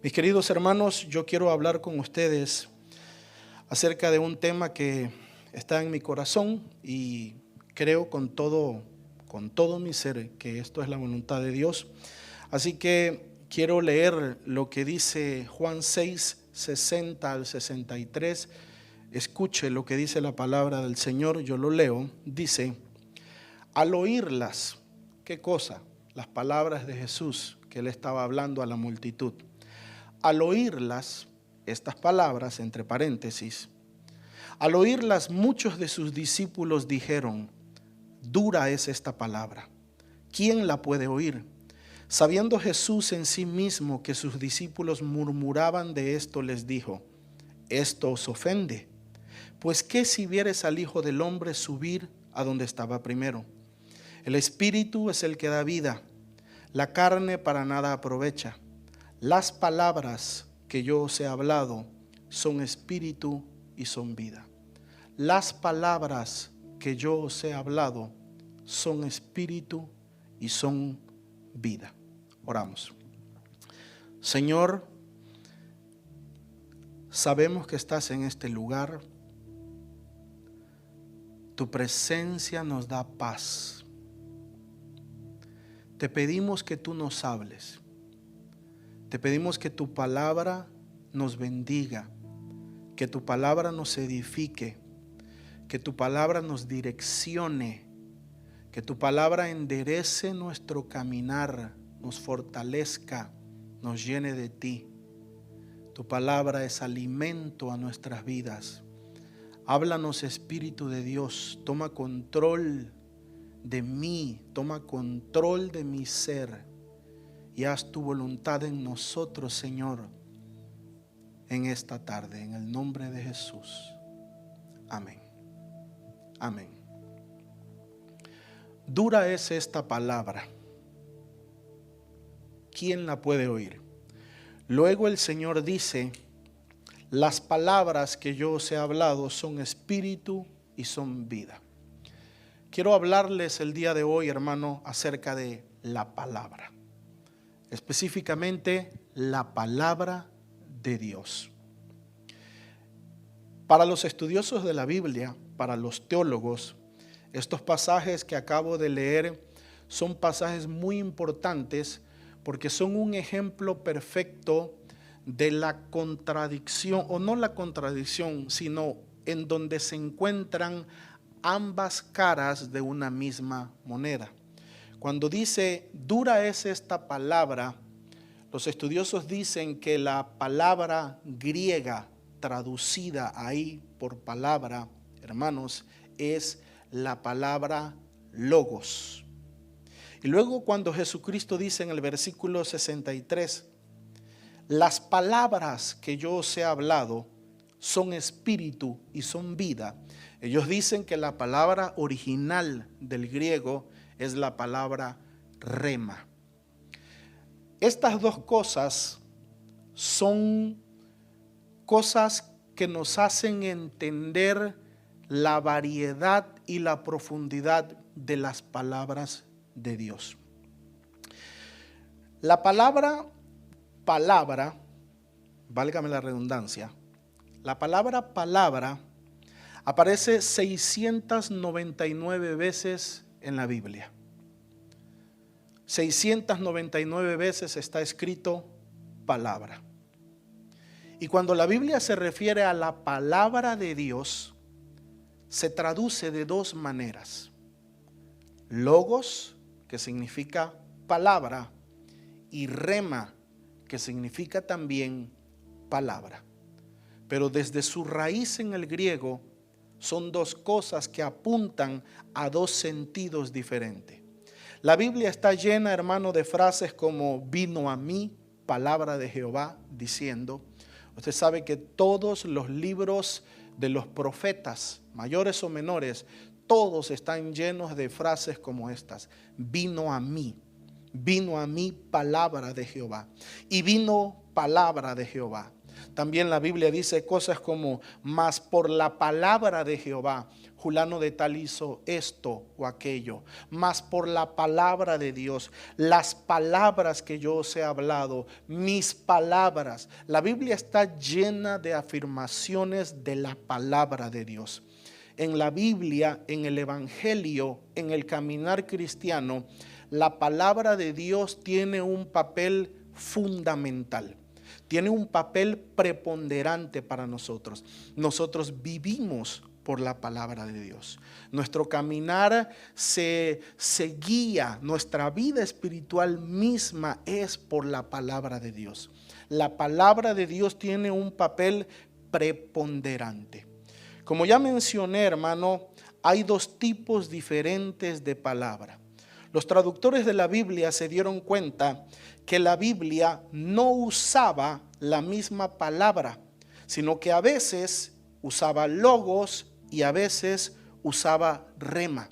Mis queridos hermanos, yo quiero hablar con ustedes acerca de un tema que está en mi corazón y creo con todo mi ser que esto es la voluntad de Dios. Así que quiero leer lo que dice Juan 6, 60 al 63. Escuche lo que dice la palabra del Señor, yo lo leo. Dice: al oírlas, ¿qué cosa? Las palabras de Jesús que él estaba hablando a la multitud. Al oírlas, estas palabras, entre paréntesis, al oírlas muchos de sus discípulos dijeron: dura es esta palabra, ¿quién la puede oír? Sabiendo Jesús en sí mismo que sus discípulos murmuraban de esto, les dijo: ¿esto os ofende? Pues ¿qué si vieres al Hijo del Hombre subir a donde estaba primero? El Espíritu es el que da vida, la carne para nada aprovecha. Las palabras que yo os he hablado son espíritu y son vida. Las palabras que yo os he hablado son espíritu y son vida. Oramos. Señor, sabemos que estás en este lugar. Tu presencia nos da paz. Te pedimos que tú nos hables. Te pedimos que tu palabra nos bendiga, que tu palabra nos edifique, que tu palabra nos direccione, que tu palabra enderece nuestro caminar, nos fortalezca, nos llene de ti. Tu palabra es alimento a nuestras vidas. Háblanos, Espíritu de Dios, toma control de mí, toma control de mi ser. Y haz tu voluntad en nosotros, Señor, en esta tarde, en el nombre de Jesús. Amén. Amén. Dura es esta palabra. ¿Quién la puede oír? Luego el Señor dice: las palabras que yo os he hablado son espíritu y son vida. Quiero hablarles el día de hoy, hermano, acerca de la palabra. Específicamente la palabra de Dios. Para los estudiosos de la Biblia, para los teólogos, estos pasajes que acabo de leer son pasajes muy importantes porque son un ejemplo perfecto de la contradicción, o no la contradicción, sino en donde se encuentran ambas caras de una misma moneda. Cuando dice dura es esta palabra, los estudiosos dicen que la palabra griega traducida ahí por palabra, hermanos, es la palabra logos. Y luego cuando Jesucristo dice en el versículo 63, las palabras que yo os he hablado son espíritu y son vida. Ellos dicen que la palabra original del griego es la palabra rema. Estas dos cosas son cosas que nos hacen entender la variedad y la profundidad de las palabras de Dios. La palabra, válgame la redundancia, la palabra aparece 699 veces en la Biblia. 699 veces está escrito palabra. Y cuando la Biblia se refiere a la palabra de Dios, se traduce de dos maneras. Logos, que significa palabra, y rema, que significa también palabra. Pero desde su raíz en el griego, son dos cosas que apuntan a dos sentidos diferentes. La Biblia está llena, hermano, de frases como vino a mí, palabra de Jehová, diciendo. Usted sabe que todos los libros de los profetas, mayores o menores, todos están llenos de frases como estas. Vino a mí palabra de Jehová. Y vino palabra de Jehová. También la Biblia dice cosas como, mas por la palabra de Jehová, fulano de tal hizo esto o aquello, mas por la palabra de Dios, las palabras que yo os he hablado, mis palabras. La Biblia está llena de afirmaciones de la palabra de Dios. En la Biblia, en el Evangelio, en el caminar cristiano, la palabra de Dios tiene un papel fundamental. Tiene un papel preponderante para nosotros. Nosotros vivimos por la palabra de Dios. Nuestro caminar se guía, nuestra vida espiritual misma es por la palabra de Dios. La palabra de Dios tiene un papel preponderante. Como ya mencioné, hermano, hay dos tipos diferentes de palabra. Los traductores de la Biblia se dieron cuenta que la Biblia no usaba la misma palabra, sino que a veces usaba logos y a veces usaba rema.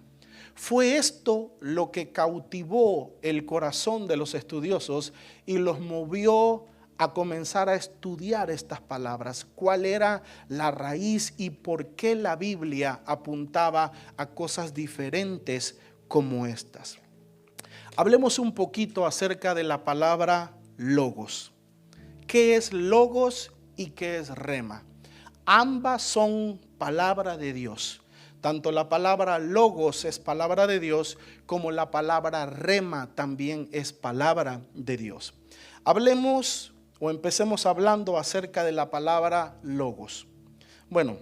Fue esto lo que cautivó el corazón de los estudiosos y los movió a comenzar a estudiar estas palabras. ¿Cuál era la raíz y por qué la Biblia apuntaba a cosas diferentes como estas? Hablemos un poquito acerca de la palabra logos. ¿Qué es logos y qué es rema? Ambas son palabra de Dios. Tanto la palabra logos es palabra de Dios como la palabra rema también es palabra de Dios. Hablemos o empecemos hablando acerca de la palabra logos. Bueno,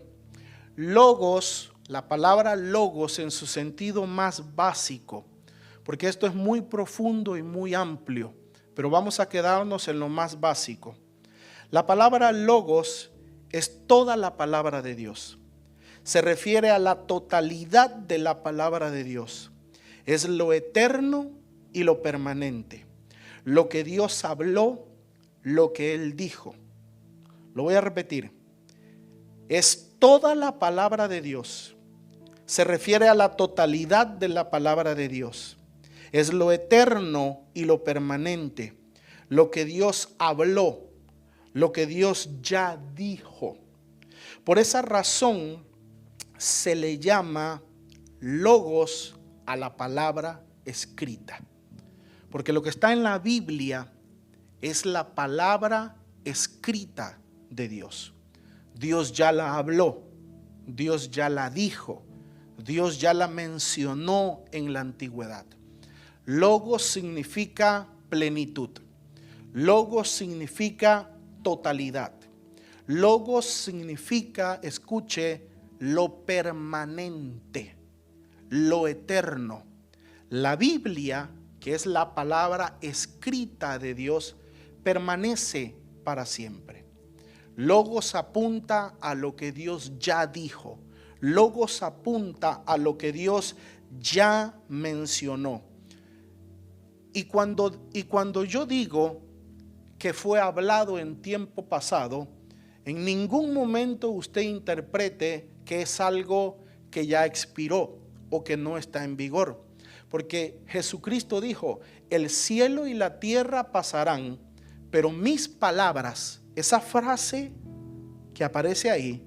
logos, la palabra logos en su sentido más básico, porque esto es muy profundo y muy amplio, pero vamos a quedarnos en lo más básico. La palabra logos es toda la palabra de Dios. Se refiere a la totalidad de la palabra de Dios. Es lo eterno y lo permanente. Lo que Dios habló, lo que Él dijo. Lo voy a repetir. Es toda la palabra de Dios. Se refiere a la totalidad de la palabra de Dios. Es lo eterno y lo permanente. Lo que Dios habló, lo que Dios ya dijo. Por esa razón se le llama logos a la palabra escrita. Porque lo que está en la Biblia es la palabra escrita de Dios. Dios ya la habló, Dios ya la dijo, Dios ya la mencionó en la antigüedad. Logos significa plenitud. Logos significa totalidad. Logos significa, escuche, lo permanente, lo eterno. La Biblia, que es la palabra escrita de Dios, permanece para siempre. Logos apunta a lo que Dios ya dijo. Logos apunta a lo que Dios ya mencionó. Y cuando yo digo que fue hablado en tiempo pasado, en ningún momento usted interprete que es algo que ya expiró o que no está en vigor. Porque Jesucristo dijo, el cielo y la tierra pasarán, pero mis palabras, esa frase que aparece ahí,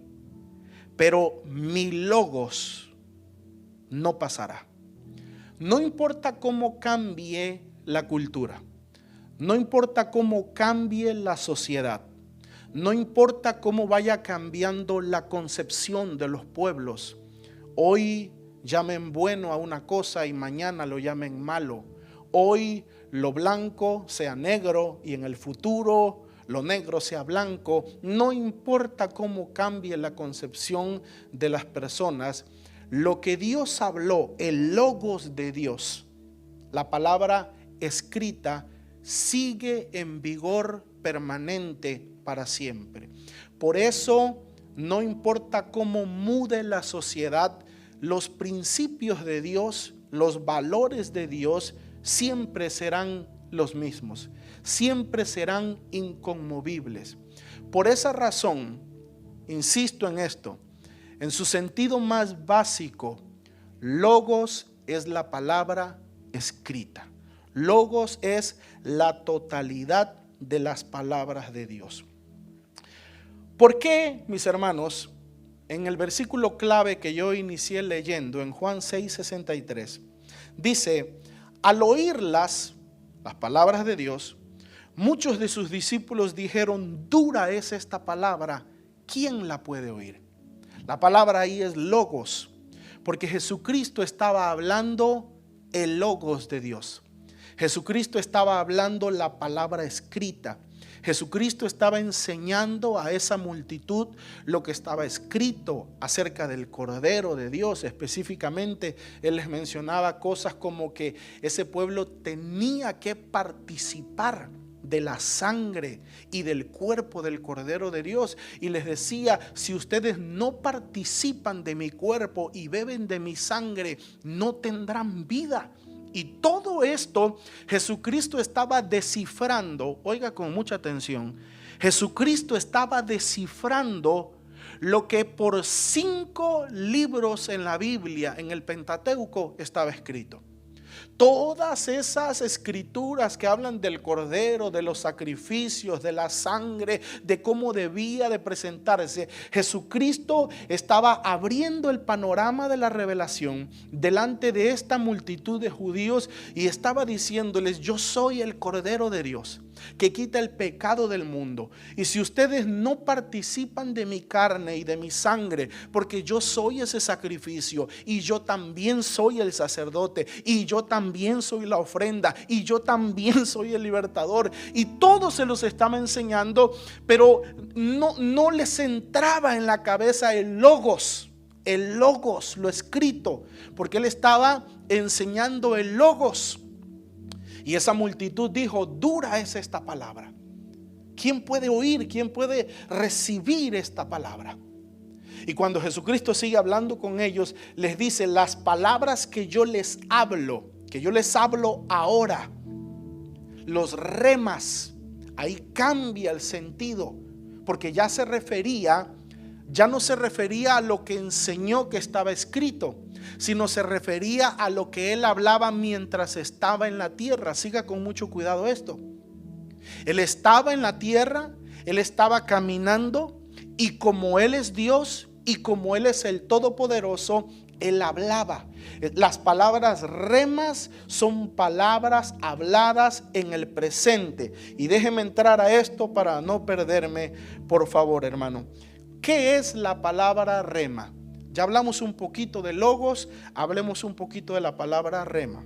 pero mi logos no pasará. No importa cómo cambie la cultura, no importa cómo cambie la sociedad, no importa cómo vaya cambiando la concepción de los pueblos. Hoy llamen bueno a una cosa y mañana lo llamen malo. Hoy lo blanco sea negro y en el futuro lo negro sea blanco. No importa cómo cambie la concepción de las personas, lo que Dios habló, el logos de Dios, la palabra escrita, sigue en vigor permanente para siempre. Por eso, no importa cómo mude la sociedad, los principios de Dios, los valores de Dios, siempre serán los mismos, siempre serán inconmovibles. Por esa razón, insisto en esto, en su sentido más básico, logos es la palabra escrita. Logos es la totalidad de las palabras de Dios. ¿Por qué, mis hermanos, en el versículo clave que yo inicié leyendo, en Juan 6:63, dice: al oírlas, las palabras de Dios, muchos de sus discípulos dijeron: dura es esta palabra, ¿quién la puede oír? La palabra ahí es logos, porque Jesucristo estaba hablando el logos de Dios. Jesucristo estaba hablando la palabra escrita. Jesucristo estaba enseñando a esa multitud lo que estaba escrito acerca del Cordero de Dios. Específicamente, Él les mencionaba cosas como que ese pueblo tenía que participar de la sangre y del cuerpo del Cordero de Dios, y les decía: si ustedes no participan de mi cuerpo y beben de mi sangre, no tendrán vida. Y todo esto Jesucristo estaba descifrando. Oiga con mucha atención, Jesucristo estaba descifrando lo que por 5 libros en la Biblia, en el Pentateuco, estaba escrito. Todas esas escrituras que hablan del Cordero, de los sacrificios, de la sangre, de cómo debía de presentarse, Jesucristo estaba abriendo el panorama de la revelación delante de esta multitud de judíos y estaba diciéndoles: yo soy el Cordero de Dios que quita el pecado del mundo, y si ustedes no participan de mi carne y de mi sangre, porque yo soy ese sacrificio, y yo también soy el sacerdote, y yo también soy la ofrenda, y yo también soy el libertador, y todo se los estaba enseñando, pero no les entraba en la cabeza el logos, lo escrito, porque Él estaba enseñando el logos. Y esa multitud dijo: dura es esta palabra. ¿Quién puede oír? ¿Quién puede recibir esta palabra? Y cuando Jesucristo sigue hablando con ellos, les dice: las palabras que yo les hablo ahora, los remas, ahí cambia el sentido, porque ya no se refería a lo que enseñó que estaba escrito, sino se refería a lo que Él hablaba mientras estaba en la tierra. Siga con mucho cuidado esto. Él estaba en la tierra, Él estaba caminando, y como Él es Dios y como Él es el Todopoderoso, Él hablaba. Las palabras remas son palabras habladas en el presente. Y déjeme entrar a esto para no perderme, por favor, hermano. ¿Qué es la palabra rema? Ya hablamos un poquito de logos, hablemos un poquito de la palabra rema.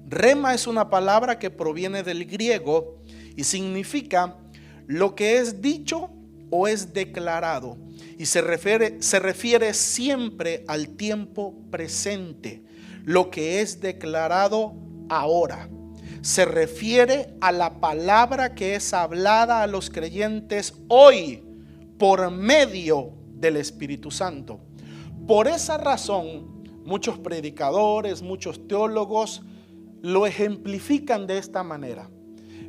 Rema es una palabra que proviene del griego y significa lo que es dicho o es declarado, y se refiere siempre al tiempo presente, lo que es declarado ahora. Se refiere a la palabra que es hablada a los creyentes hoy por medio del Espíritu Santo. Por esa razón, muchos predicadores, muchos teólogos lo ejemplifican de esta manera.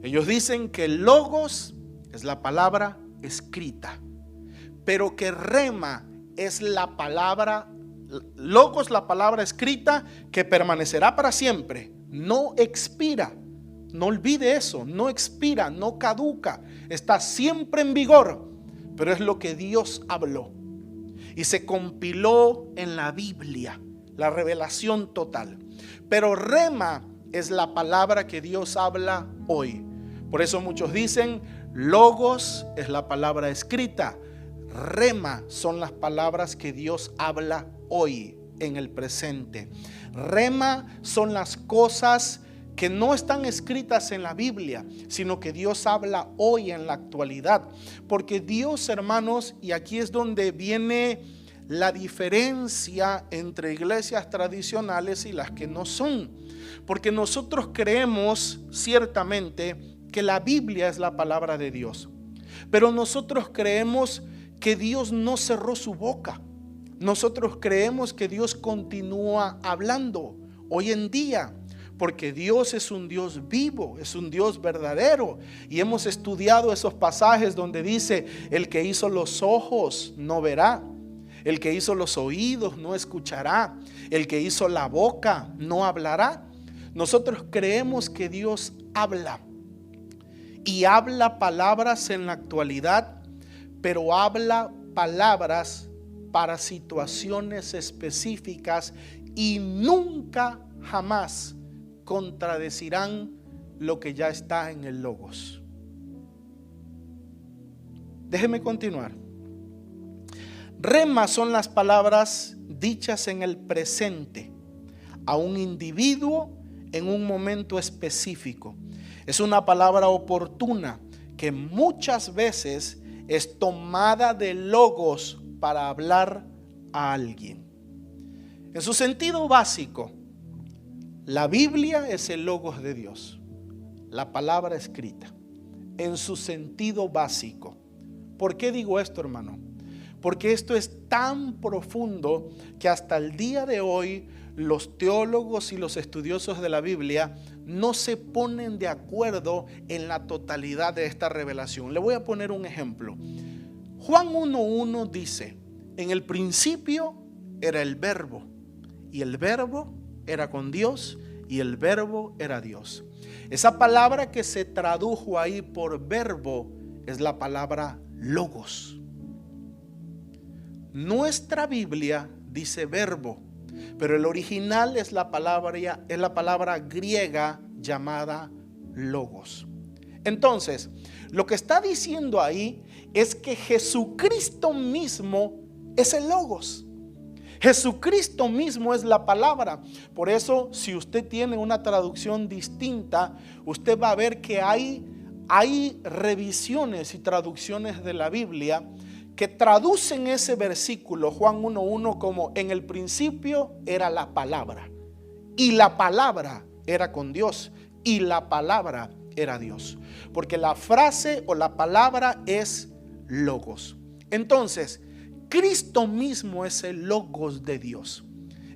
Ellos dicen que logos es la palabra escrita, pero que rema es la palabra, logos la palabra escrita que permanecerá para siempre, no expira. No olvide eso, no expira, no caduca, está siempre en vigor, pero es lo que Dios habló y se compiló en la Biblia, la revelación total. Pero rema es la palabra que Dios habla hoy. Por eso muchos dicen: logos es la palabra escrita, rema son las palabras que Dios habla hoy, en el presente. Rema son las cosas que no están escritas en la Biblia, sino que Dios habla hoy, en la actualidad. Porque Dios, hermanos, y aquí es donde viene la diferencia entre iglesias tradicionales y las que no son. Porque nosotros creemos ciertamente que la Biblia es la palabra de Dios, pero nosotros creemos que Dios no cerró su boca. Nosotros creemos que Dios continúa hablando hoy en día, porque Dios es un Dios vivo, es un Dios verdadero. Y hemos estudiado esos pasajes donde dice: el que hizo los ojos no verá, el que hizo los oídos no escuchará, el que hizo la boca no hablará. Nosotros creemos que Dios habla, y habla palabras en la actualidad, pero habla palabras para situaciones específicas y nunca jamás contradecirán lo que ya está en el Logos. Déjeme continuar. Rema son las palabras dichas en el presente a un individuo en un momento específico. Es una palabra oportuna que muchas veces es tomada de Logos para hablar a alguien. En su sentido básico, la Biblia es el Logos de Dios, la palabra escrita, en su sentido básico. ¿Por qué digo esto, hermano? Porque esto es tan profundo que hasta el día de hoy los teólogos y los estudiosos de la Biblia no se ponen de acuerdo en la totalidad de esta revelación. Le voy a poner un ejemplo. Juan 1:1 dice: en el principio era el Verbo, y el Verbo era con Dios, y el Verbo era Dios. Esa palabra que se tradujo ahí por verbo es la palabra Logos. Nuestra Biblia dice verbo, pero el original es la palabra griega llamada Logos. Entonces, lo que está diciendo ahí es que Jesucristo mismo es el Logos. Jesucristo mismo es la palabra. Por eso, si usted tiene una traducción distinta, usted va a ver que hay revisiones y traducciones de la Biblia que traducen ese versículo, Juan 1:1, como en el principio era la palabra, y la palabra era con Dios, y la palabra era Dios. Porque la frase o la palabra es Logos. Entonces, Cristo mismo es el Logos de Dios.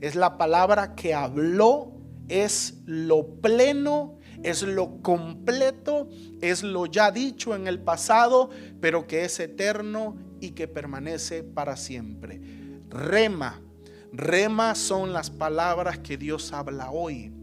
Es la palabra que habló, es lo pleno, es lo completo, es lo ya dicho en el pasado, pero que es eterno y que permanece para siempre. Rema son las palabras que Dios habla hoy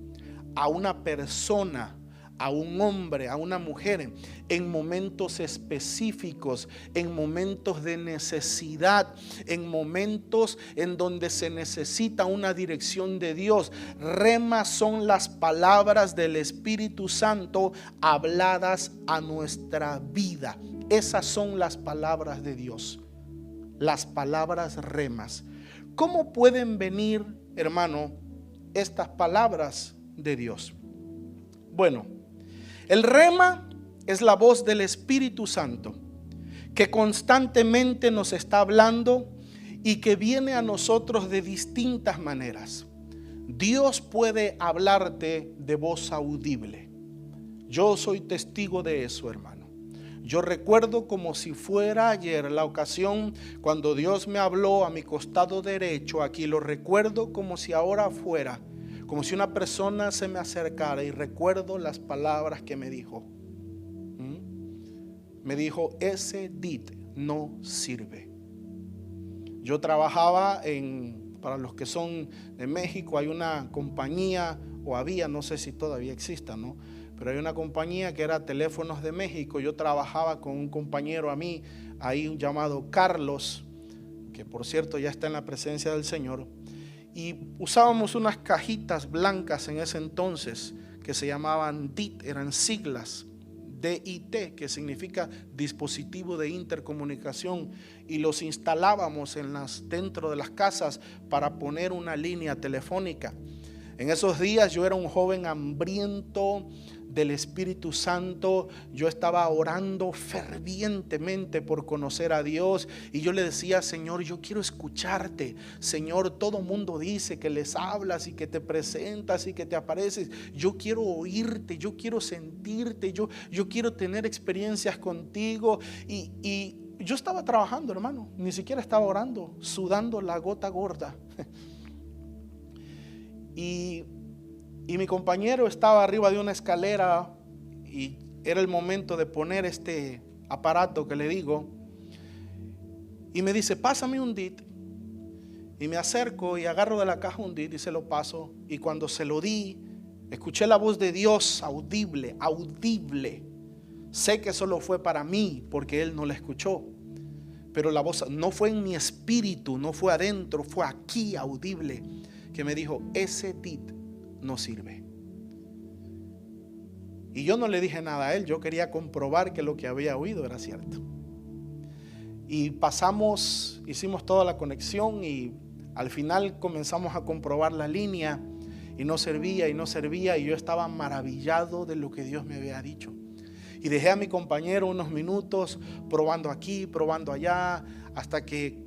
a una persona, a un hombre, a una mujer, en momentos específicos, en momentos de necesidad, en momentos en donde se necesita una dirección de Dios. Rema son las palabras del Espíritu Santo habladas a nuestra vida. Esas son las palabras de Dios, las palabras remas. ¿Cómo pueden venir, hermano, estas palabras de Dios? Bueno, el rema es la voz del Espíritu Santo que constantemente nos está hablando y que viene a nosotros de distintas maneras. Dios puede hablarte de voz audible. Yo soy testigo de eso, hermano. Yo recuerdo como si fuera ayer la ocasión cuando Dios me habló a mi costado derecho. Aquí lo recuerdo como si ahora fuera, como si una persona se me acercara, y recuerdo las palabras que me dijo. Me dijo: ese DIT no sirve. Yo trabajaba para los que son de México, hay una compañía, o había, no sé si todavía exista, ¿no? Pero hay una compañía que era Teléfonos de México. Yo trabajaba con un compañero a mí, ahí llamado Carlos, que por cierto ya está en la presencia del Señor. Y usábamos unas cajitas blancas en ese entonces que se llamaban DIT, eran siglas, DIT, que significa dispositivo de intercomunicación, y los instalábamos dentro de las casas para poner una línea telefónica. En esos días yo era un joven hambriento del Espíritu Santo. Yo estaba orando fervientemente por conocer a Dios, y yo le decía: Señor, yo quiero escucharte. Señor, todo mundo dice que les hablas y que te presentas y que te apareces. Yo quiero oírte, yo quiero sentirte, yo quiero tener experiencias contigo. Y yo estaba trabajando, hermano, ni siquiera estaba orando, sudando la gota gorda. Y mi compañero estaba arriba de una escalera, y era el momento de poner este aparato que le digo, y me dice: pásame un DIT. Y me acerco y agarro de la caja un DIT y se lo paso, y cuando se lo di, escuché la voz de Dios audible. Sé que solo fue para mí porque él no la escuchó, pero la voz no fue en mi espíritu, no fue adentro, fue aquí audible, que me dijo: ese tit no sirve. Y yo no le dije nada a él, yo quería comprobar que lo que había oído era cierto. Y pasamos, hicimos toda la conexión y al final comenzamos a comprobar la línea y no servía y yo estaba maravillado de lo que Dios me había dicho. Y dejé a mi compañero unos minutos probando aquí, probando allá, hasta que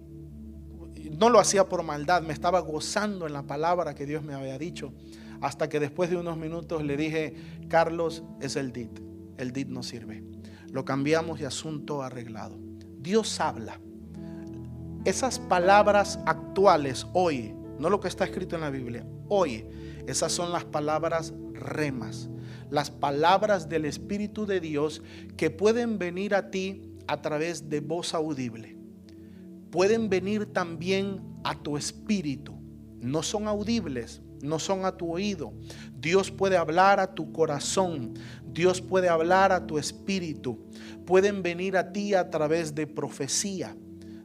no lo hacía por maldad, me estaba gozando en la palabra que Dios me había dicho. Hasta que después de unos minutos le dije: Carlos, es el DIT no sirve. Lo cambiamos y asunto arreglado. Dios habla. Esas palabras actuales hoy, no lo que está escrito en la Biblia, hoy, esas son las palabras remas, las palabras del Espíritu de Dios que pueden venir a ti a través de voz audible. Pueden venir también a tu espíritu. No son audibles, no son a tu oído. Dios puede hablar a tu corazón. Dios puede hablar a tu espíritu. Pueden venir a ti a través de profecía.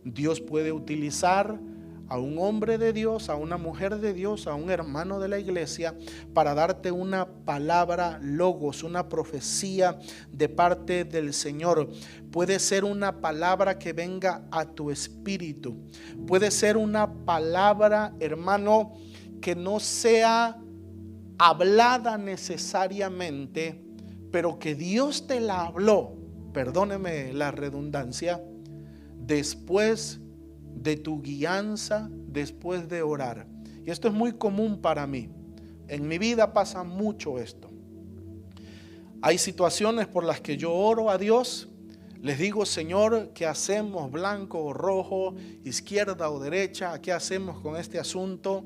Dios puede utilizar a un hombre de Dios, a una mujer de Dios, a un hermano de la iglesia para darte una palabra logos, una profecía de parte del Señor. Puede ser una palabra que venga a tu espíritu. Puede ser una palabra, hermano, que no sea hablada necesariamente, pero que Dios te la habló, perdóneme la redundancia, después de tu guianza, después de orar. Y esto es muy común para mí. En mi vida pasa mucho esto. Hay situaciones por las que yo oro a Dios, les digo: Señor, ¿qué hacemos? Blanco o rojo, izquierda o derecha, ¿qué hacemos con este asunto?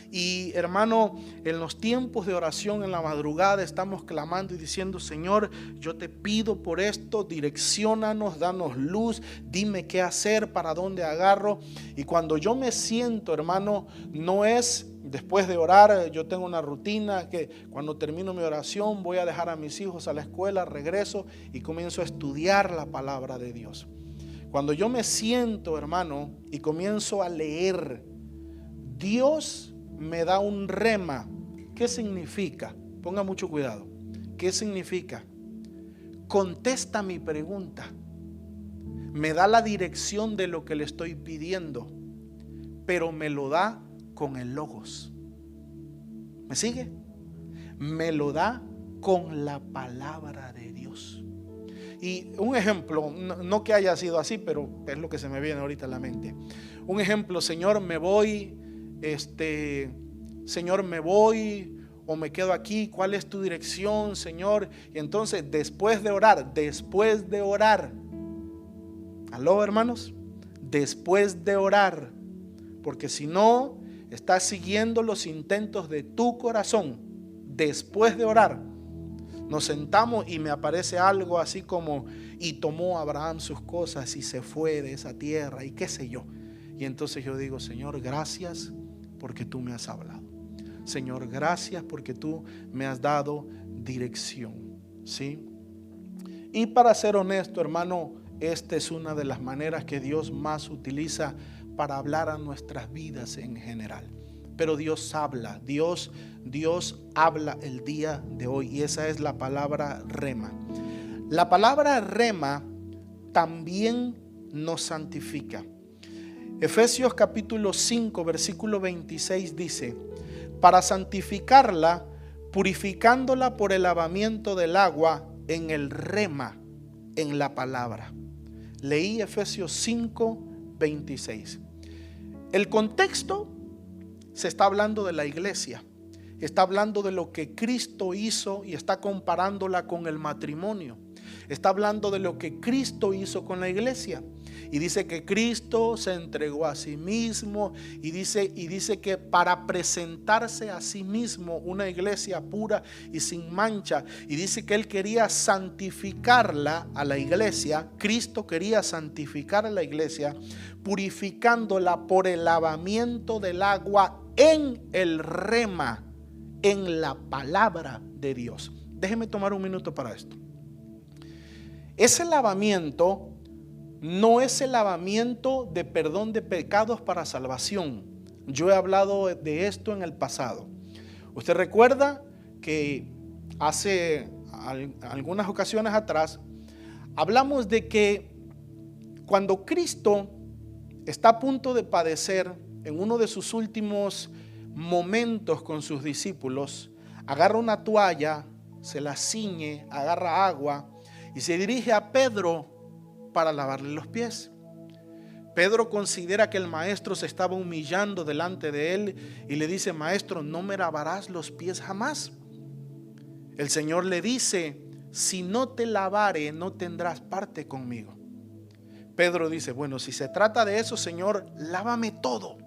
Y hermano, en los tiempos de oración en la madrugada estamos clamando y diciendo: Señor, yo te pido por esto, direcciónanos, danos luz, dime qué hacer, para dónde agarro. Y cuando yo me siento, hermano, no es después de orar. Yo tengo una rutina que cuando termino mi oración voy a dejar a mis hijos a la escuela, regreso y comienzo a estudiar la palabra de Dios. Cuando yo me siento, hermano, y comienzo a leer, Dios me da un rema. ¿Qué significa? Ponga mucho cuidado. ¿Qué significa? Contesta mi pregunta. Me da la dirección de lo que le estoy pidiendo, pero me lo da con el logos. ¿Me sigue? Me lo da con la palabra de Dios. Y un ejemplo, no que haya sido así, pero es lo que se me viene ahorita a la mente. Un ejemplo: Señor, me voy, Señor, me voy o me quedo aquí, ¿cuál es tu dirección, Señor? Y entonces después de orar, aló, hermanos, después de orar, porque si no estás siguiendo los intentos de tu corazón, después de orar, nos sentamos y me aparece algo así como: y tomó Abraham sus cosas y se fue de esa tierra y qué sé yo. Y entonces yo digo: Señor, gracias porque tú me has hablado. Señor, gracias porque tú me has dado dirección. ¿Sí? Y para ser honesto, hermano, esta es una de las maneras que Dios más utiliza para hablar a nuestras vidas en general. Pero Dios habla, Dios habla el día de hoy, y esa es la palabra rema. La palabra rema también nos santifica. Efesios capítulo 5 versículo 26 dice: para santificarla, purificándola por el lavamiento del agua en el rema, en la palabra. Leí Efesios 5, 26. El contexto se está hablando de la iglesia, está hablando de lo que Cristo hizo y está comparándola con el matrimonio. Está hablando de lo que Cristo hizo con la iglesia. Y dice que Cristo se entregó a sí mismo y dice que para presentarse a sí mismo una iglesia pura y sin mancha, y dice que Él quería santificarla a la iglesia. Cristo quería santificar a la iglesia, purificándola por el lavamiento del agua en el rema, en la palabra de Dios. Déjeme tomar un minuto para esto. Ese lavamiento no es el lavamiento de perdón de pecados para salvación. Yo he hablado de esto en el pasado. Usted recuerda que hace algunas ocasiones atrás hablamos de que cuando Cristo está a punto de padecer en uno de sus últimos momentos con sus discípulos, agarra una toalla, se la ciñe, agarra agua y se dirige a Pedro para lavarle los pies. Pedro considera que el maestro se estaba humillando delante de él y le dice: maestro, no me lavarás los pies jamás. El Señor le dice: si no te lavare, no tendrás parte conmigo. Pedro dice: bueno, si se trata de eso, Señor, lávame todo.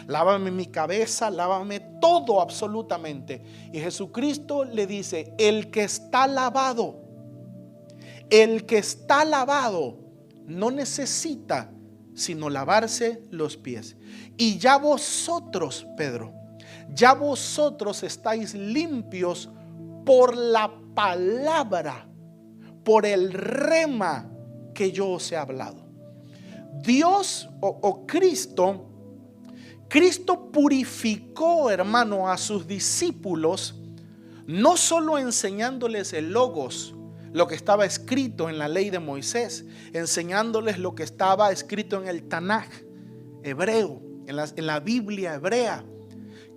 Lávame mi cabeza, lávame todo absolutamente. Y Jesucristo le dice: el que está lavado no necesita sino lavarse los pies. Y ya vosotros, Pedro, ya vosotros estáis limpios por la palabra, por el rema que yo os he hablado. Dios o Cristo purificó, hermano, a sus discípulos, no solo enseñándoles el logos, lo que estaba escrito en la ley de Moisés, enseñándoles lo que estaba escrito en el Tanaj hebreo, en la Biblia hebrea.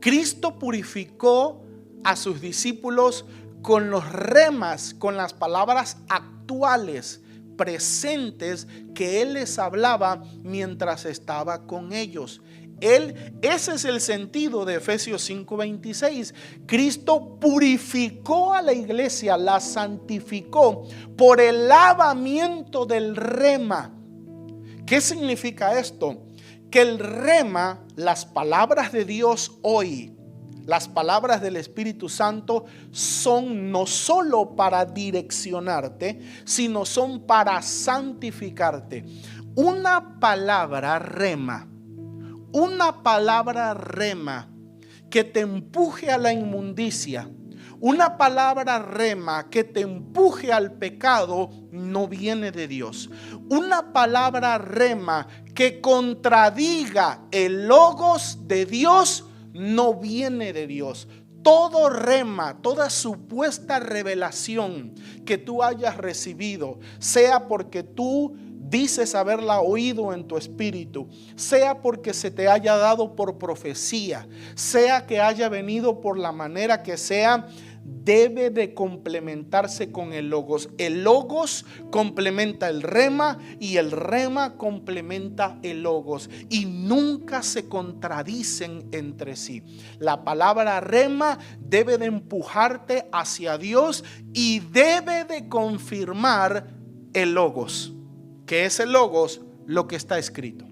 Cristo purificó a sus discípulos con los remas, con las palabras actuales, presentes, que Él les hablaba mientras estaba con ellos. Ese es el sentido de Efesios 5:26. Cristo purificó a la iglesia, la santificó por el lavamiento del rema. ¿Qué significa esto? Que el rema, las palabras de Dios hoy, las palabras del Espíritu Santo, son no solo para direccionarte, sino son para santificarte. Una palabra rema que te empuje a la inmundicia, una palabra rema que te empuje al pecado, no viene de Dios. Una palabra rema que contradiga el logos de Dios, no viene de Dios. Todo rema, toda supuesta revelación que tú hayas recibido, sea porque tú dices haberla oído en tu espíritu, sea porque se te haya dado por profecía, sea que haya venido por la manera que sea, debe de complementarse con el logos. El logos complementa el rema y el rema complementa el logos, y nunca se contradicen entre sí. La palabra rema debe de empujarte hacia Dios y debe de confirmar el logos. ¿Qué es el logos? Lo que está escrito.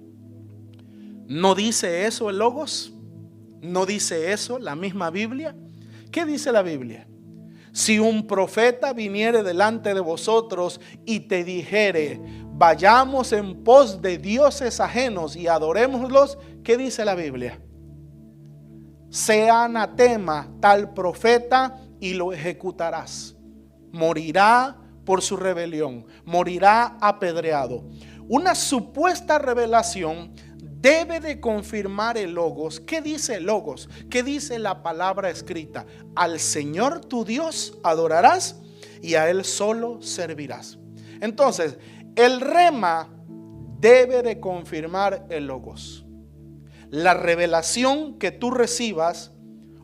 ¿No dice eso el logos? ¿No dice eso la misma Biblia? ¿Qué dice la Biblia? Si un profeta viniere delante de vosotros y te dijere: vayamos en pos de dioses ajenos y adorémoslos, ¿qué dice la Biblia? Sea anatema tal profeta y lo ejecutarás. Morirá por su rebelión, morirá apedreado. Una supuesta revelación debe de confirmar el logos. ¿Qué dice el logos? ¿Qué dice la palabra escrita? Al Señor tu Dios adorarás y a Él solo servirás. Entonces, el rema debe de confirmar el logos. La revelación que tú recibas,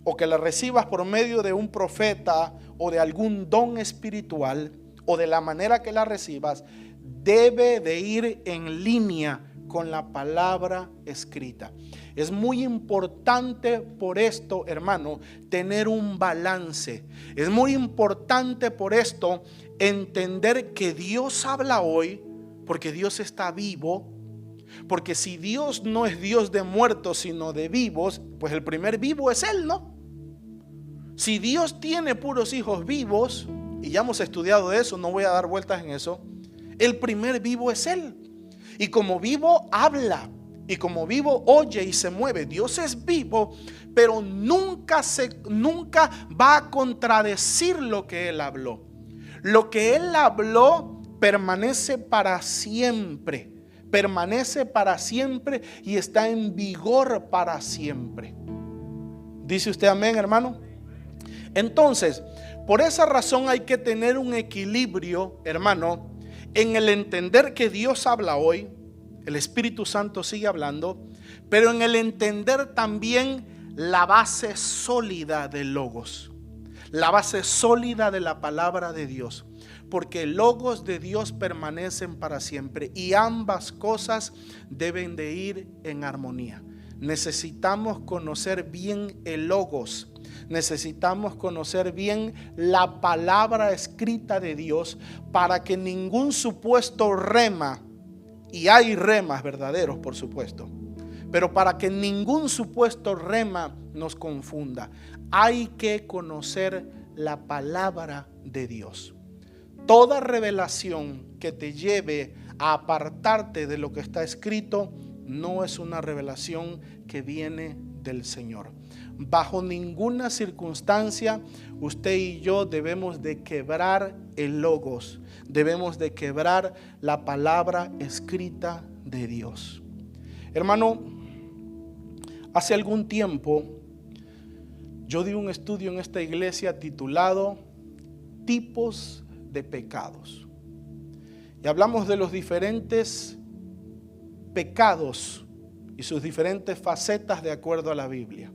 o que la recibas por medio de un profeta o de algún don espiritual, o de la manera que la recibas, debe de ir en línea con la palabra escrita. Es muy importante por esto, hermano, tener un balance. Es muy importante por esto entender que Dios habla hoy, porque Dios está vivo. Porque si Dios no es Dios de muertos, sino de vivos, pues el primer vivo es Él, ¿no? Si Dios tiene puros hijos vivos, y ya hemos estudiado eso, no voy a dar vueltas en eso, el primer vivo es Él. Y como vivo habla, y como vivo oye y se mueve. Dios es vivo, pero nunca va a contradecir lo que Él habló. Lo que Él habló permanece para siempre. permanece para siempre y está en vigor para siempre. ¿Dice usted amén, hermano? Entonces, por esa razón hay que tener un equilibrio, hermano, en el entender que Dios habla hoy, el Espíritu Santo sigue hablando, pero en el entender también la base sólida del Logos, la base sólida de la palabra de Dios, porque el Logos de Dios permanecen para siempre y ambas cosas deben de ir en armonía. Necesitamos conocer bien el Logos. Necesitamos conocer bien la palabra escrita de Dios para que ningún supuesto rema, y hay remas verdaderos por supuesto, pero para que ningún supuesto rema nos confunda, hay que conocer la palabra de Dios. Toda revelación que te lleve a apartarte de lo que está escrito no es una revelación que viene del Señor. Bajo ninguna circunstancia usted y yo debemos de quebrar el Logos, debemos de quebrar la palabra escrita de Dios. Hermano, hace algún tiempo yo di un estudio en esta iglesia titulado Tipos de pecados, y hablamos de los diferentes pecados y sus diferentes facetas de acuerdo a la Biblia.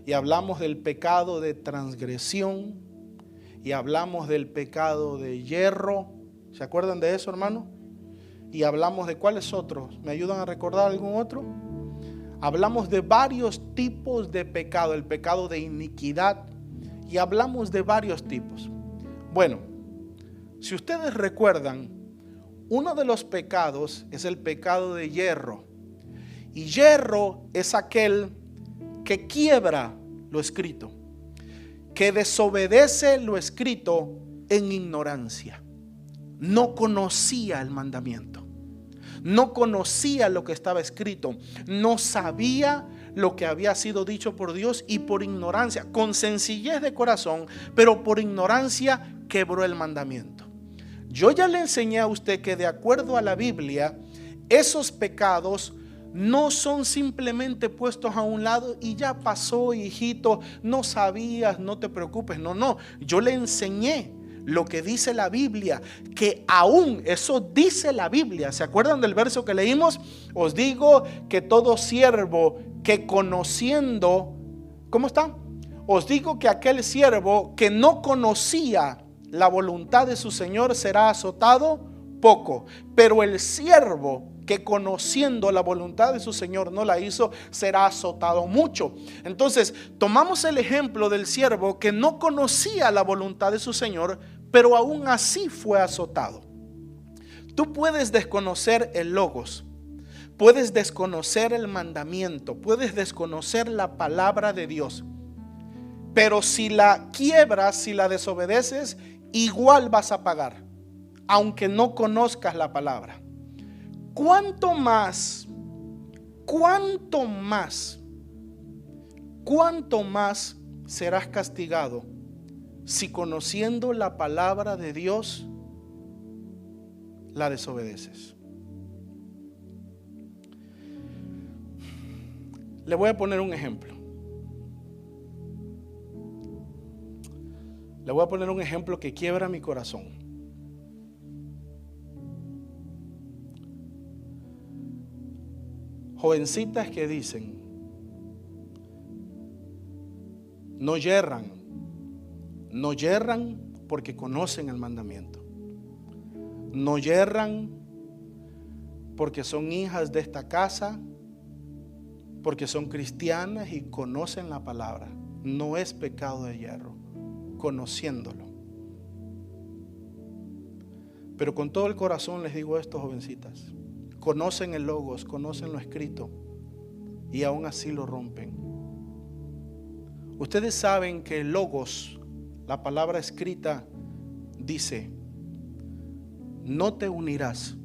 Y hablamos del pecado de transgresión y hablamos del pecado de hierro. ¿Se acuerdan de eso, hermano? Y hablamos de cuáles otros. ¿Me ayudan a recordar algún otro? Hablamos de varios tipos de pecado, el pecado de iniquidad, y hablamos de varios tipos. Bueno, si ustedes recuerdan, uno de los pecados es el pecado de hierro. Y hierro es aquel que quiebra lo escrito, que desobedece lo escrito en ignorancia. No conocía el mandamiento, no conocía lo que estaba escrito, no sabía lo que había sido dicho por Dios, y por ignorancia, con sencillez de corazón, pero por ignorancia quebró el mandamiento. Yo ya le enseñé a usted que de acuerdo a la Biblia, esos pecados no son simplemente puestos a un lado y ya pasó, hijito, no sabías, no te preocupes. No, yo le enseñé lo que dice la Biblia, que aún eso dice la Biblia. ¿Se acuerdan del verso que leímos? Os digo que todo siervo que conociendo, ¿cómo está? Os digo que aquel siervo que no conocía la voluntad de su Señor será azotado poco, pero el siervo que conociendo la voluntad de su Señor no la hizo, será azotado mucho. Entonces, tomamos el ejemplo del siervo que no conocía la voluntad de su Señor, pero aún así fue azotado. Tú puedes desconocer el Logos, puedes desconocer el mandamiento, puedes desconocer la palabra de Dios, pero si la quiebras, si la desobedeces, igual vas a pagar, aunque no conozcas la palabra. ¿Cuánto más serás castigado si conociendo la palabra de Dios la desobedeces? Le voy a poner un ejemplo. Le voy a poner un ejemplo que quiebra mi corazón. Jovencitas que dicen, no yerran porque conocen el mandamiento. No yerran porque son hijas de esta casa, porque son cristianas y conocen la palabra. No es pecado de hierro, conociéndolo. Pero con todo el corazón les digo esto, jovencitas. Conocen el Logos, conocen lo escrito y aún así lo rompen. Ustedes saben que el Logos, la palabra escrita, dice: no te unirás.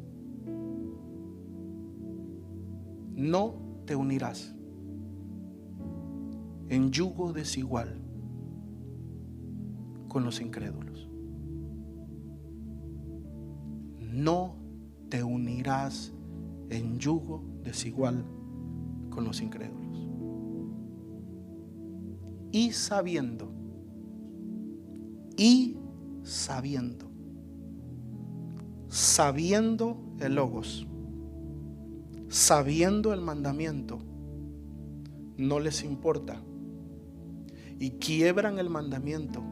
No te unirás en yugo desigual con los incrédulos. No te unirás en yugo desigual con los incrédulos. Y sabiendo el logos, sabiendo el mandamiento, no les importa y quiebran el mandamiento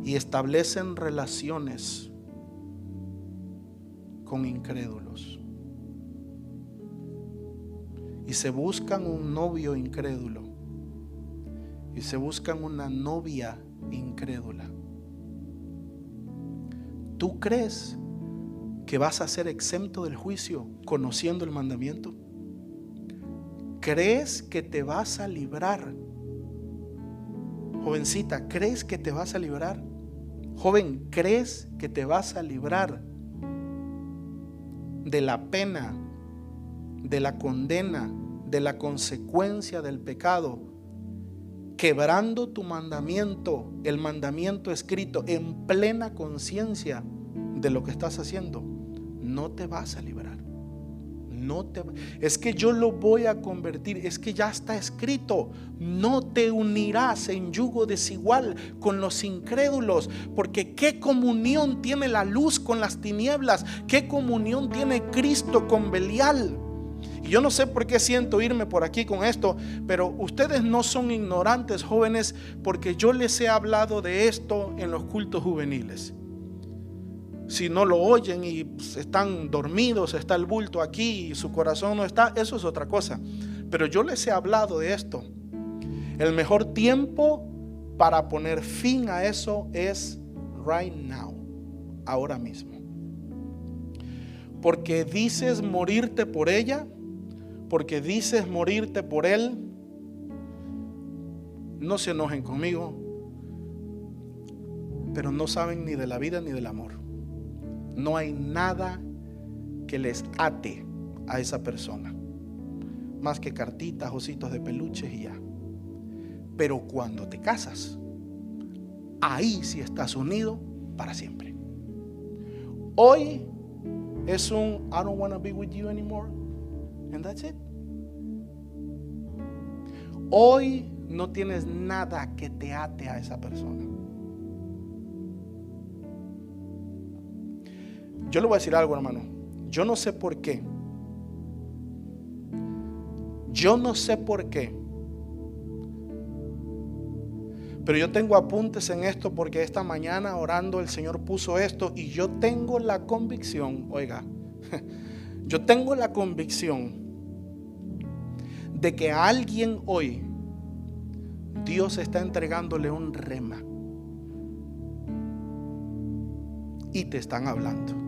y establecen relaciones con incrédulos y se buscan un novio incrédulo y se buscan una novia incrédula. ¿Tú crees que vas a ser exento del juicio conociendo el mandamiento? ¿Crees que te vas a librar? Jovencita, ¿crees que te vas a librar? Joven, ¿crees que te vas a librar de la pena, de la condena, de la consecuencia del pecado, quebrando tu mandamiento, el mandamiento escrito, en plena conciencia de lo que estás haciendo? No te vas a liberar. Es que yo lo voy a convertir, es que ya está escrito: no te unirás en yugo desigual con los incrédulos, porque ¿qué comunión tiene la luz con las tinieblas? ¿Qué comunión tiene Cristo con Belial? Y yo no sé por qué siento irme por aquí con esto, pero ustedes no son ignorantes, jóvenes, porque yo les he hablado de esto en los cultos juveniles. Si no lo oyen y están dormidos, está el bulto aquí y su corazón no está, eso es otra cosa. Pero yo les he hablado de esto. El mejor tiempo para poner fin a eso es right now, ahora mismo. Porque dices morirte por ella, porque dices morirte por él. No se enojen conmigo, pero no saben ni de la vida ni del amor. No hay nada que les ate a esa persona, más que cartitas, ositos de peluches y ya. Pero cuando te casas, ahí sí estás unido para siempre. Hoy es un I don't want to be with you anymore, and that's it. Hoy no tienes nada que te ate a esa persona. Yo le voy a decir algo, hermano. Yo no sé por qué. Pero yo tengo apuntes en esto porque esta mañana orando el Señor puso esto y yo tengo la convicción, oiga, yo tengo la convicción de que a alguien hoy Dios está entregándole un rema y te están hablando.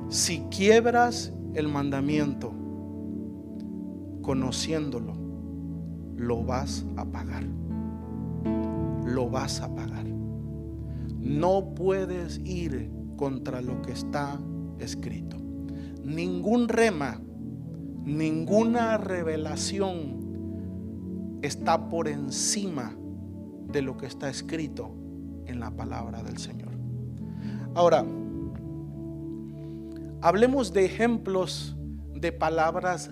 Si quiebras el mandamiento conociéndolo, lo vas a pagar. Lo vas a pagar. No puedes ir contra lo que está escrito. Ningún rema, ninguna revelación está por encima de lo que está escrito en la palabra del Señor. Ahora, hablemos de ejemplos de palabras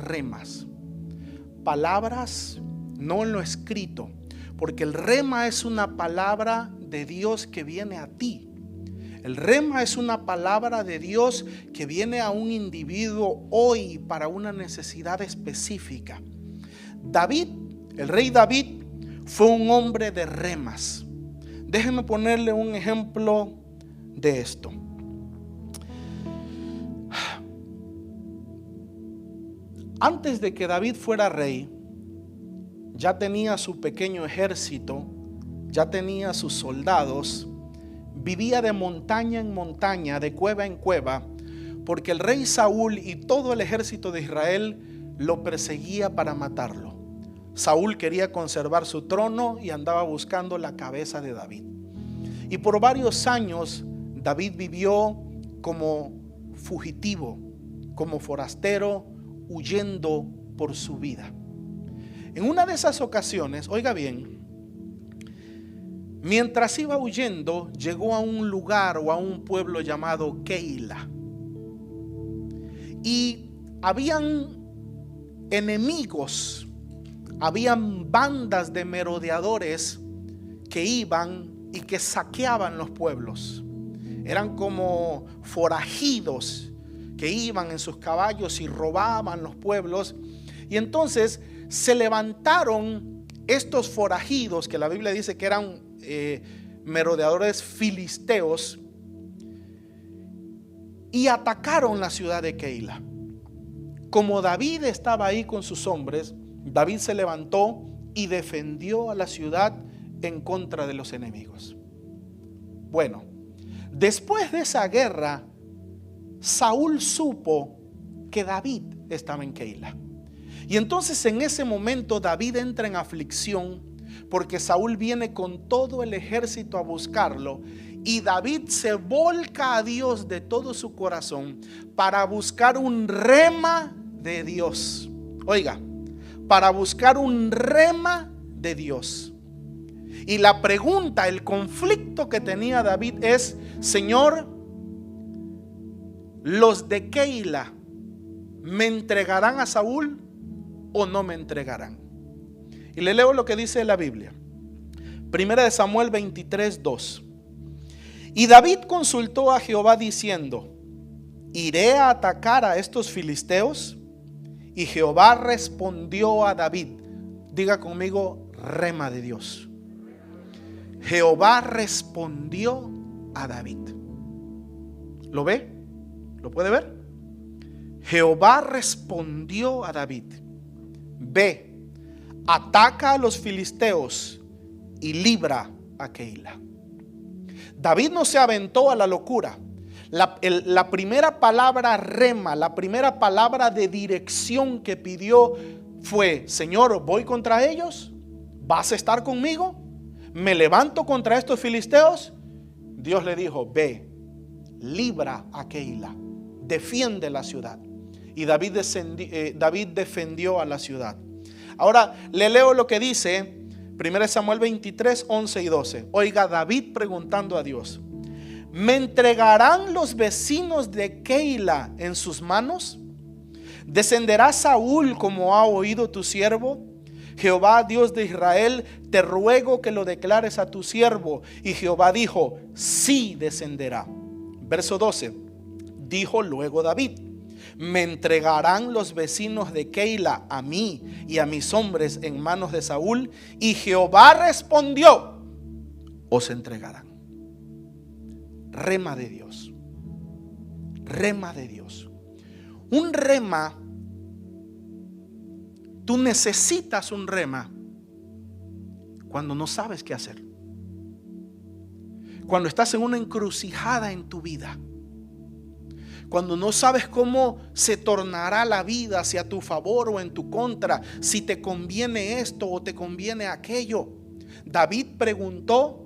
remas. Palabras no en lo escrito, porque el rema es una palabra de Dios que viene a ti. El rema es una palabra de Dios que viene a un individuo hoy para una necesidad específica. David, el rey David, fue un hombre de remas. Déjenme ponerle un ejemplo de esto. Antes de que David fuera rey, ya tenía su pequeño ejército, ya tenía sus soldados, vivía de montaña en montaña, de cueva en cueva, porque el rey Saúl y todo el ejército de Israel lo perseguía para matarlo. Saúl quería conservar su trono y andaba buscando la cabeza de David. Y por varios años David vivió como fugitivo, como forastero, huyendo por su vida. En una de esas ocasiones, oiga bien, Mientras iba huyendo, llegó a un lugar o a un pueblo llamado Keila. Y habían enemigos, habían bandas de merodeadores que iban y que saqueaban los pueblos. Eran como forajidos que iban en sus caballos y robaban los pueblos. Y entonces se levantaron estos forajidos, que la Biblia dice que eran merodeadores filisteos, y atacaron la ciudad de Keila. Como David estaba ahí con sus hombres, David se levantó y defendió a la ciudad en contra de los enemigos. Bueno, después de esa guerra, Saúl supo que David estaba en Keila. Y entonces en ese momento David entra en aflicción, porque Saúl viene con todo el ejército a buscarlo. Y David se volca a Dios de todo su corazón para buscar un rema de Dios. Oiga, para buscar un rema de Dios. Y la pregunta, el conflicto que tenía David es: Señor, los de Keila, ¿me entregarán a Saúl o no me entregarán? Y le leo lo que dice la Biblia. Primera de Samuel 23:2. Y David consultó a Jehová diciendo: ¿iré a atacar a estos filisteos? Y Jehová respondió a David. Diga conmigo: rema de Dios. Jehová respondió a David. ¿Lo ve? ¿Lo puede ver? Jehová respondió a David: ve, ataca a los filisteos y libra a Keila. David no se aventó a la locura. La primera palabra rema, la primera palabra de dirección que pidió fue: Señor, voy contra ellos, ¿vas a estar conmigo? ¿Me levanto contra estos filisteos? Dios le dijo: ve, libra a Keila, defiende la ciudad. Y David defendió a la ciudad. Ahora le leo lo que dice 1 Samuel 23, 11 y 12. Oiga, David preguntando a Dios: ¿me entregarán los vecinos de Keila en sus manos? ¿Descenderá Saúl como ha oído tu siervo? Jehová, Dios de Israel, te ruego que lo declares a tu siervo. Y Jehová dijo: sí descenderá. Verso 12. Dijo luego David: me entregarán los vecinos de Keila a mí y a mis hombres en manos de Saúl. Y Jehová respondió: os entregarán. Rema de Dios. Rema de Dios. Un rema, tú necesitas un rema cuando no sabes qué hacer. Cuando estás en una encrucijada en tu vida. Cuando no sabes cómo se tornará la vida, si a tu favor o en tu contra, si te conviene esto o te conviene aquello. David preguntó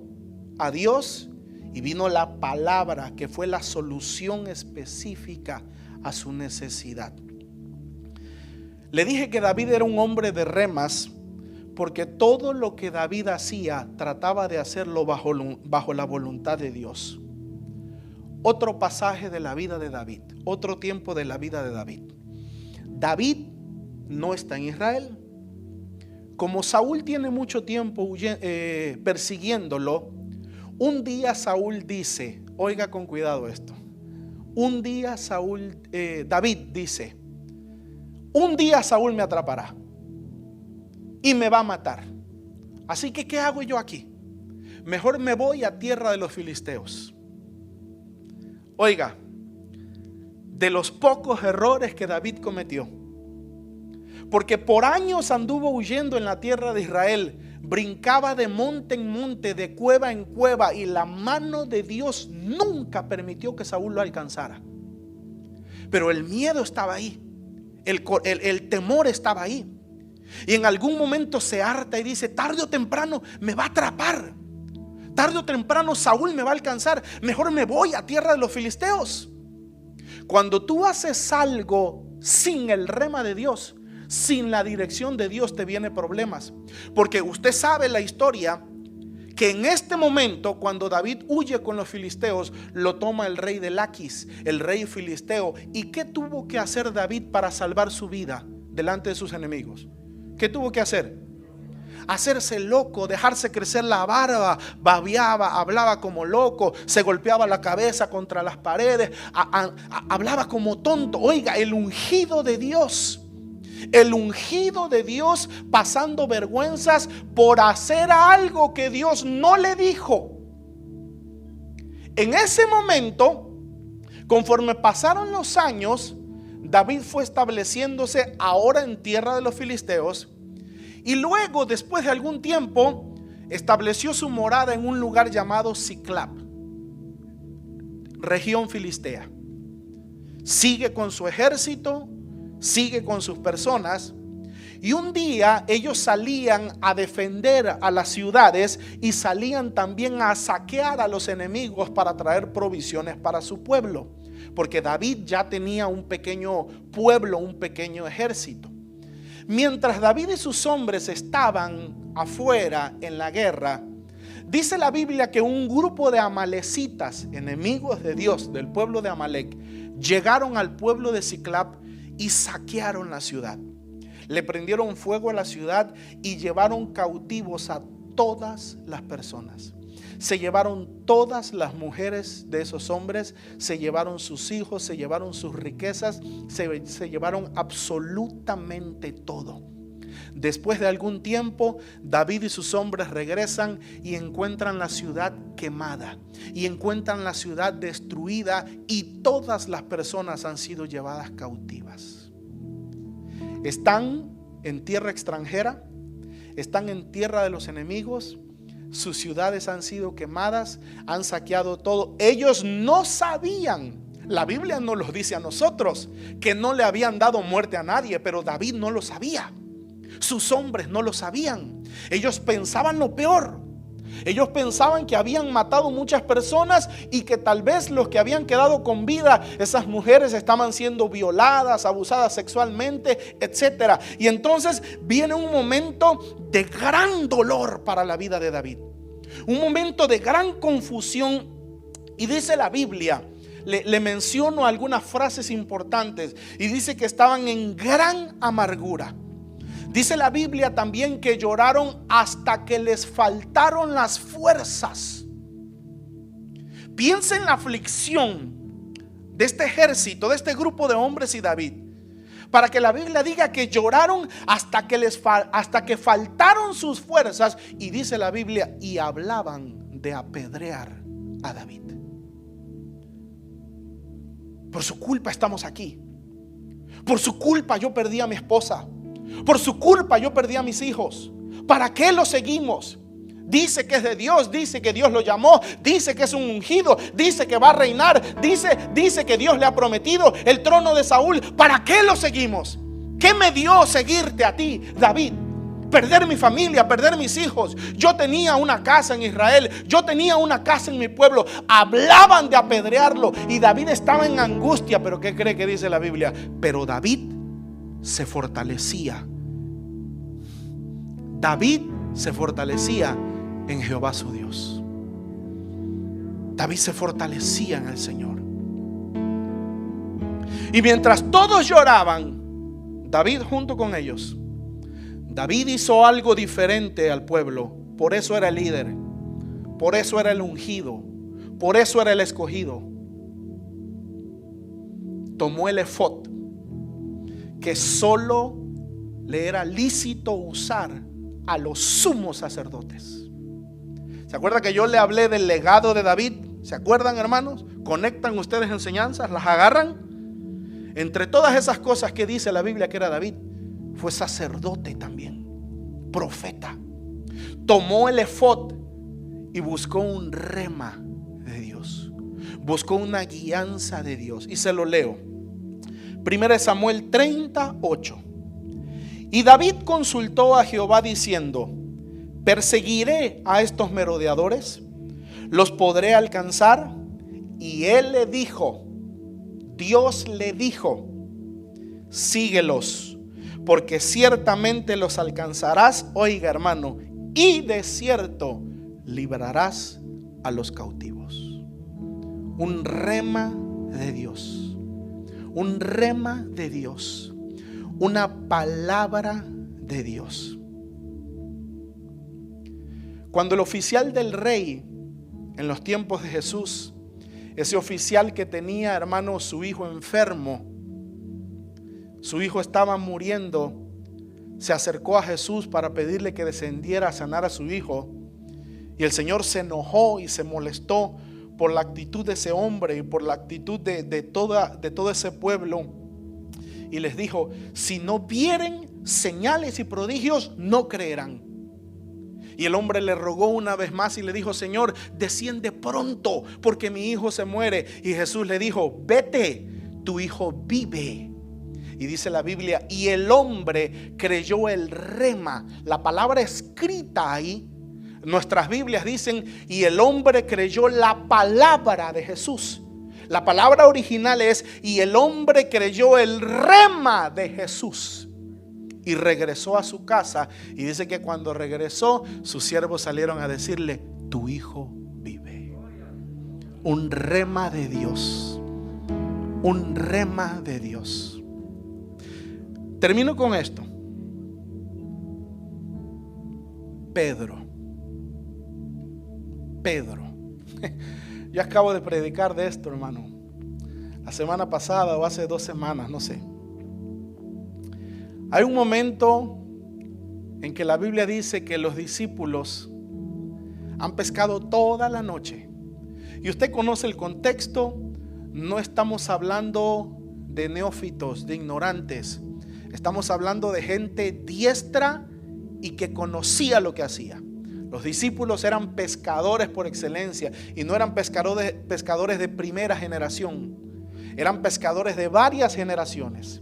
a Dios y vino la palabra que fue la solución específica a su necesidad. Le dije que David era un hombre de remas porque todo lo que David hacía trataba de hacerlo bajo la voluntad de Dios. Otro pasaje de la vida de David, otro tiempo de la vida de David. David no está en Israel. Como Saúl tiene mucho tiempo persiguiéndolo, un día Saúl dice, oiga con cuidado esto. Un día David dice: un día Saúl me atrapará y me va a matar. Así que ¿qué hago yo aquí? Mejor me voy a tierra de los filisteos. Oiga, de los pocos errores que David cometió, porque por años anduvo huyendo en la tierra de Israel, brincaba de monte en monte, de cueva en cueva, y la mano de Dios nunca permitió que Saúl lo alcanzara. Pero el miedo estaba ahí, el temor estaba ahí, y en algún momento se harta y dice: tarde o temprano me va a atrapar. Tarde o temprano Saúl me va a alcanzar. Mejor me voy a tierra de los filisteos. Cuando tú haces algo sin el rema de Dios, sin la dirección de Dios, te vienen problemas. Porque usted sabe la historia que en este momento, cuando David huye con los filisteos, lo toma el rey de Laquis, el rey filisteo. ¿Y qué tuvo que hacer David para salvar su vida delante de sus enemigos? ¿Qué tuvo que hacer? Hacerse loco, dejarse crecer la barba, babeaba, hablaba como loco, se golpeaba la cabeza contra las paredes, hablaba como tonto. Oiga, el ungido de Dios. El ungido de Dios pasando vergüenzas por hacer algo que Dios no le dijo. En ese momento, conforme pasaron los años, David fue estableciéndose ahora en tierra de los filisteos. Y luego, después de algún tiempo, estableció su morada en un lugar llamado Siclab, región filistea. Sigue con su ejército, sigue con sus personas. Y un día ellos salían a defender a las ciudades y salían también a saquear a los enemigos para traer provisiones para su pueblo, porque David ya tenía un pequeño pueblo, un pequeño ejército. Mientras David y sus hombres estaban afuera en la guerra, dice la Biblia que un grupo de amalecitas, enemigos de Dios, del pueblo de Amalec, llegaron al pueblo de Siclab y saquearon la ciudad. Le prendieron fuego a la ciudad y llevaron cautivos a todas las personas. Se llevaron todas las mujeres de esos hombres, se llevaron sus hijos, se llevaron sus riquezas, se llevaron absolutamente todo. Después de algún tiempo, David y sus hombres regresan y encuentran la ciudad quemada, y encuentran la ciudad destruida, y todas las personas han sido llevadas cautivas. Están en tierra extranjera, están en tierra de los enemigos. Sus ciudades han sido quemadas, han saqueado todo. Ellos no sabían, la Biblia no los dice a nosotros, que no le habían dado muerte a nadie, pero David no lo sabía. Sus hombres no lo sabían. Ellos pensaban lo peor. Ellos pensaban que habían matado muchas personas y que tal vez los que habían quedado con vida, esas mujeres estaban siendo violadas, abusadas sexualmente, etc. Y entonces viene un momento de gran dolor para la vida de David, un momento de gran confusión. Y dice la Biblia, le menciono algunas frases importantes, y dice que estaban en gran amargura. Dice la Biblia también que lloraron hasta que les faltaron las fuerzas. Piensa en la aflicción de este ejército, de este grupo de hombres y David, para que la Biblia diga que lloraron hasta que faltaron sus fuerzas. Y dice la Biblia, y hablaban de apedrear a David. Por su culpa estamos aquí. Por su culpa yo perdí a mi esposa. Por su culpa yo perdí a mis hijos. ¿Para qué lo seguimos? Dice que es de Dios, dice que Dios lo llamó, dice que es un ungido, dice que va a reinar, dice que Dios le ha prometido el trono de Saúl. ¿Para qué lo seguimos? ¿Qué me dio seguirte a ti, David? Perder mi familia, perder mis hijos. Yo tenía una casa en Israel, yo tenía una casa en mi pueblo. Hablaban de apedrearlo y David estaba en angustia. Pero ¿qué cree que dice la Biblia? Pero David se fortalecía. David se fortalecía en Jehová su Dios. David se fortalecía en el Señor. Y mientras todos lloraban, David junto con ellos, David hizo algo diferente al pueblo. Por eso era el líder, por eso era el ungido, por eso era el escogido. Tomó el efod, que solo le era lícito usar a los sumos sacerdotes. ¿Se acuerdan que yo le hablé del legado de David? ¿Se acuerdan, hermanos? ¿Conectan ustedes enseñanzas? ¿Las agarran? Entre todas esas cosas que dice la Biblia que era David, fue sacerdote también, profeta. Tomó el efod y buscó un rema de Dios, buscó una guianza de Dios. Y se lo leo. 1 Samuel 38. Y David consultó a Jehová diciendo: ¿perseguiré a estos merodeadores? ¿Los podré alcanzar? Y él le dijo, Dios le dijo: síguelos, porque ciertamente los alcanzarás. Oiga, hermano, y de cierto librarás a los cautivos. Un rema de Dios, un rema de Dios, una palabra de Dios. Cuando el oficial del rey, en los tiempos de Jesús, ese oficial que tenía, hermano, su hijo enfermo, su hijo estaba muriendo, se acercó a Jesús para pedirle que descendiera a sanar a su hijo. Y el Señor se enojó y se molestó por la actitud de ese hombre y por la actitud de todo ese pueblo. Y les dijo: si no vieren señales y prodigios, no creerán. Y el hombre le rogó una vez más y le dijo: Señor, desciende pronto, porque mi hijo se muere. Y Jesús le dijo: vete, tu hijo vive. Y dice la Biblia: y el hombre creyó el rema, la palabra escrita ahí. Nuestras Biblias dicen: y el hombre creyó la palabra de Jesús. La palabra original es: y el hombre creyó el rema de Jesús. Y regresó a su casa. Y dice que cuando regresó, sus siervos salieron a decirle: tu hijo vive. Un rema de Dios. Un rema de Dios. Termino con esto. Pedro. Yo acabo de predicar de esto, hermano, la semana pasada o hace 2 semanas, no sé. Hay un momento en que la Biblia dice que los discípulos han pescado toda la noche. Y usted conoce el contexto. No estamos hablando de neófitos, de ignorantes. Estamos hablando de gente diestra y que conocía lo que hacía. Los discípulos eran pescadores por excelencia, y no eran pescadores de primera generación. Eran pescadores de varias generaciones.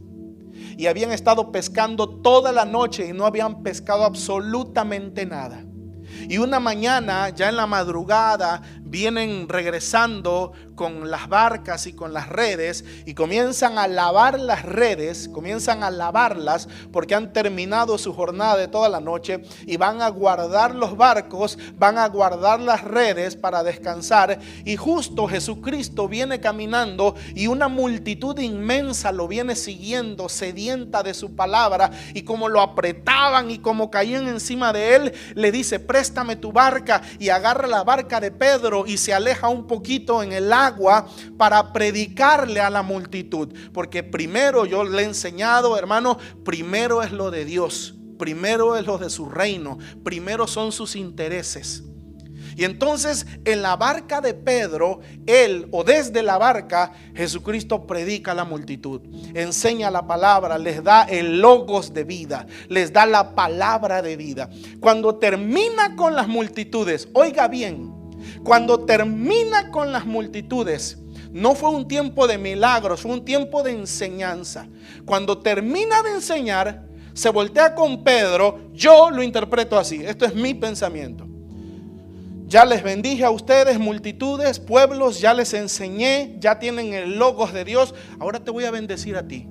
Y habían estado pescando toda la noche y no habían pescado absolutamente nada. Y una mañana, ya en la madrugada, vienen regresando con las barcas y con las redes y comienzan a lavar las redes, comienzan a lavarlas porque han terminado su jornada de toda la noche y van a guardar los barcos, van a guardar las redes para descansar. Y justo Jesucristo viene caminando y una multitud inmensa lo viene siguiendo, sedienta de su palabra, y como lo apretaban y como caían encima de él, le dice: préstame tu barca, y agarra la barca de Pedro y se aleja un poquito en el agua para predicarle a la multitud. Porque primero, yo le he enseñado, hermano, primero es lo de Dios, primero es lo de su reino, primero son sus intereses. Y entonces en la barca de Pedro, desde la barca, Jesucristo predica a la multitud, enseña la palabra, les da el logos de vida, les da la palabra de vida. Cuando termina con las multitudes, oiga bien, cuando termina con las multitudes, no fue un tiempo de milagros, fue un tiempo de enseñanza. Cuando termina de enseñar, se voltea con Pedro. Yo lo interpreto así, esto es mi pensamiento. Ya les bendije a ustedes, multitudes, pueblos, ya les enseñé, ya tienen el logos de Dios. Ahora te voy a bendecir a ti.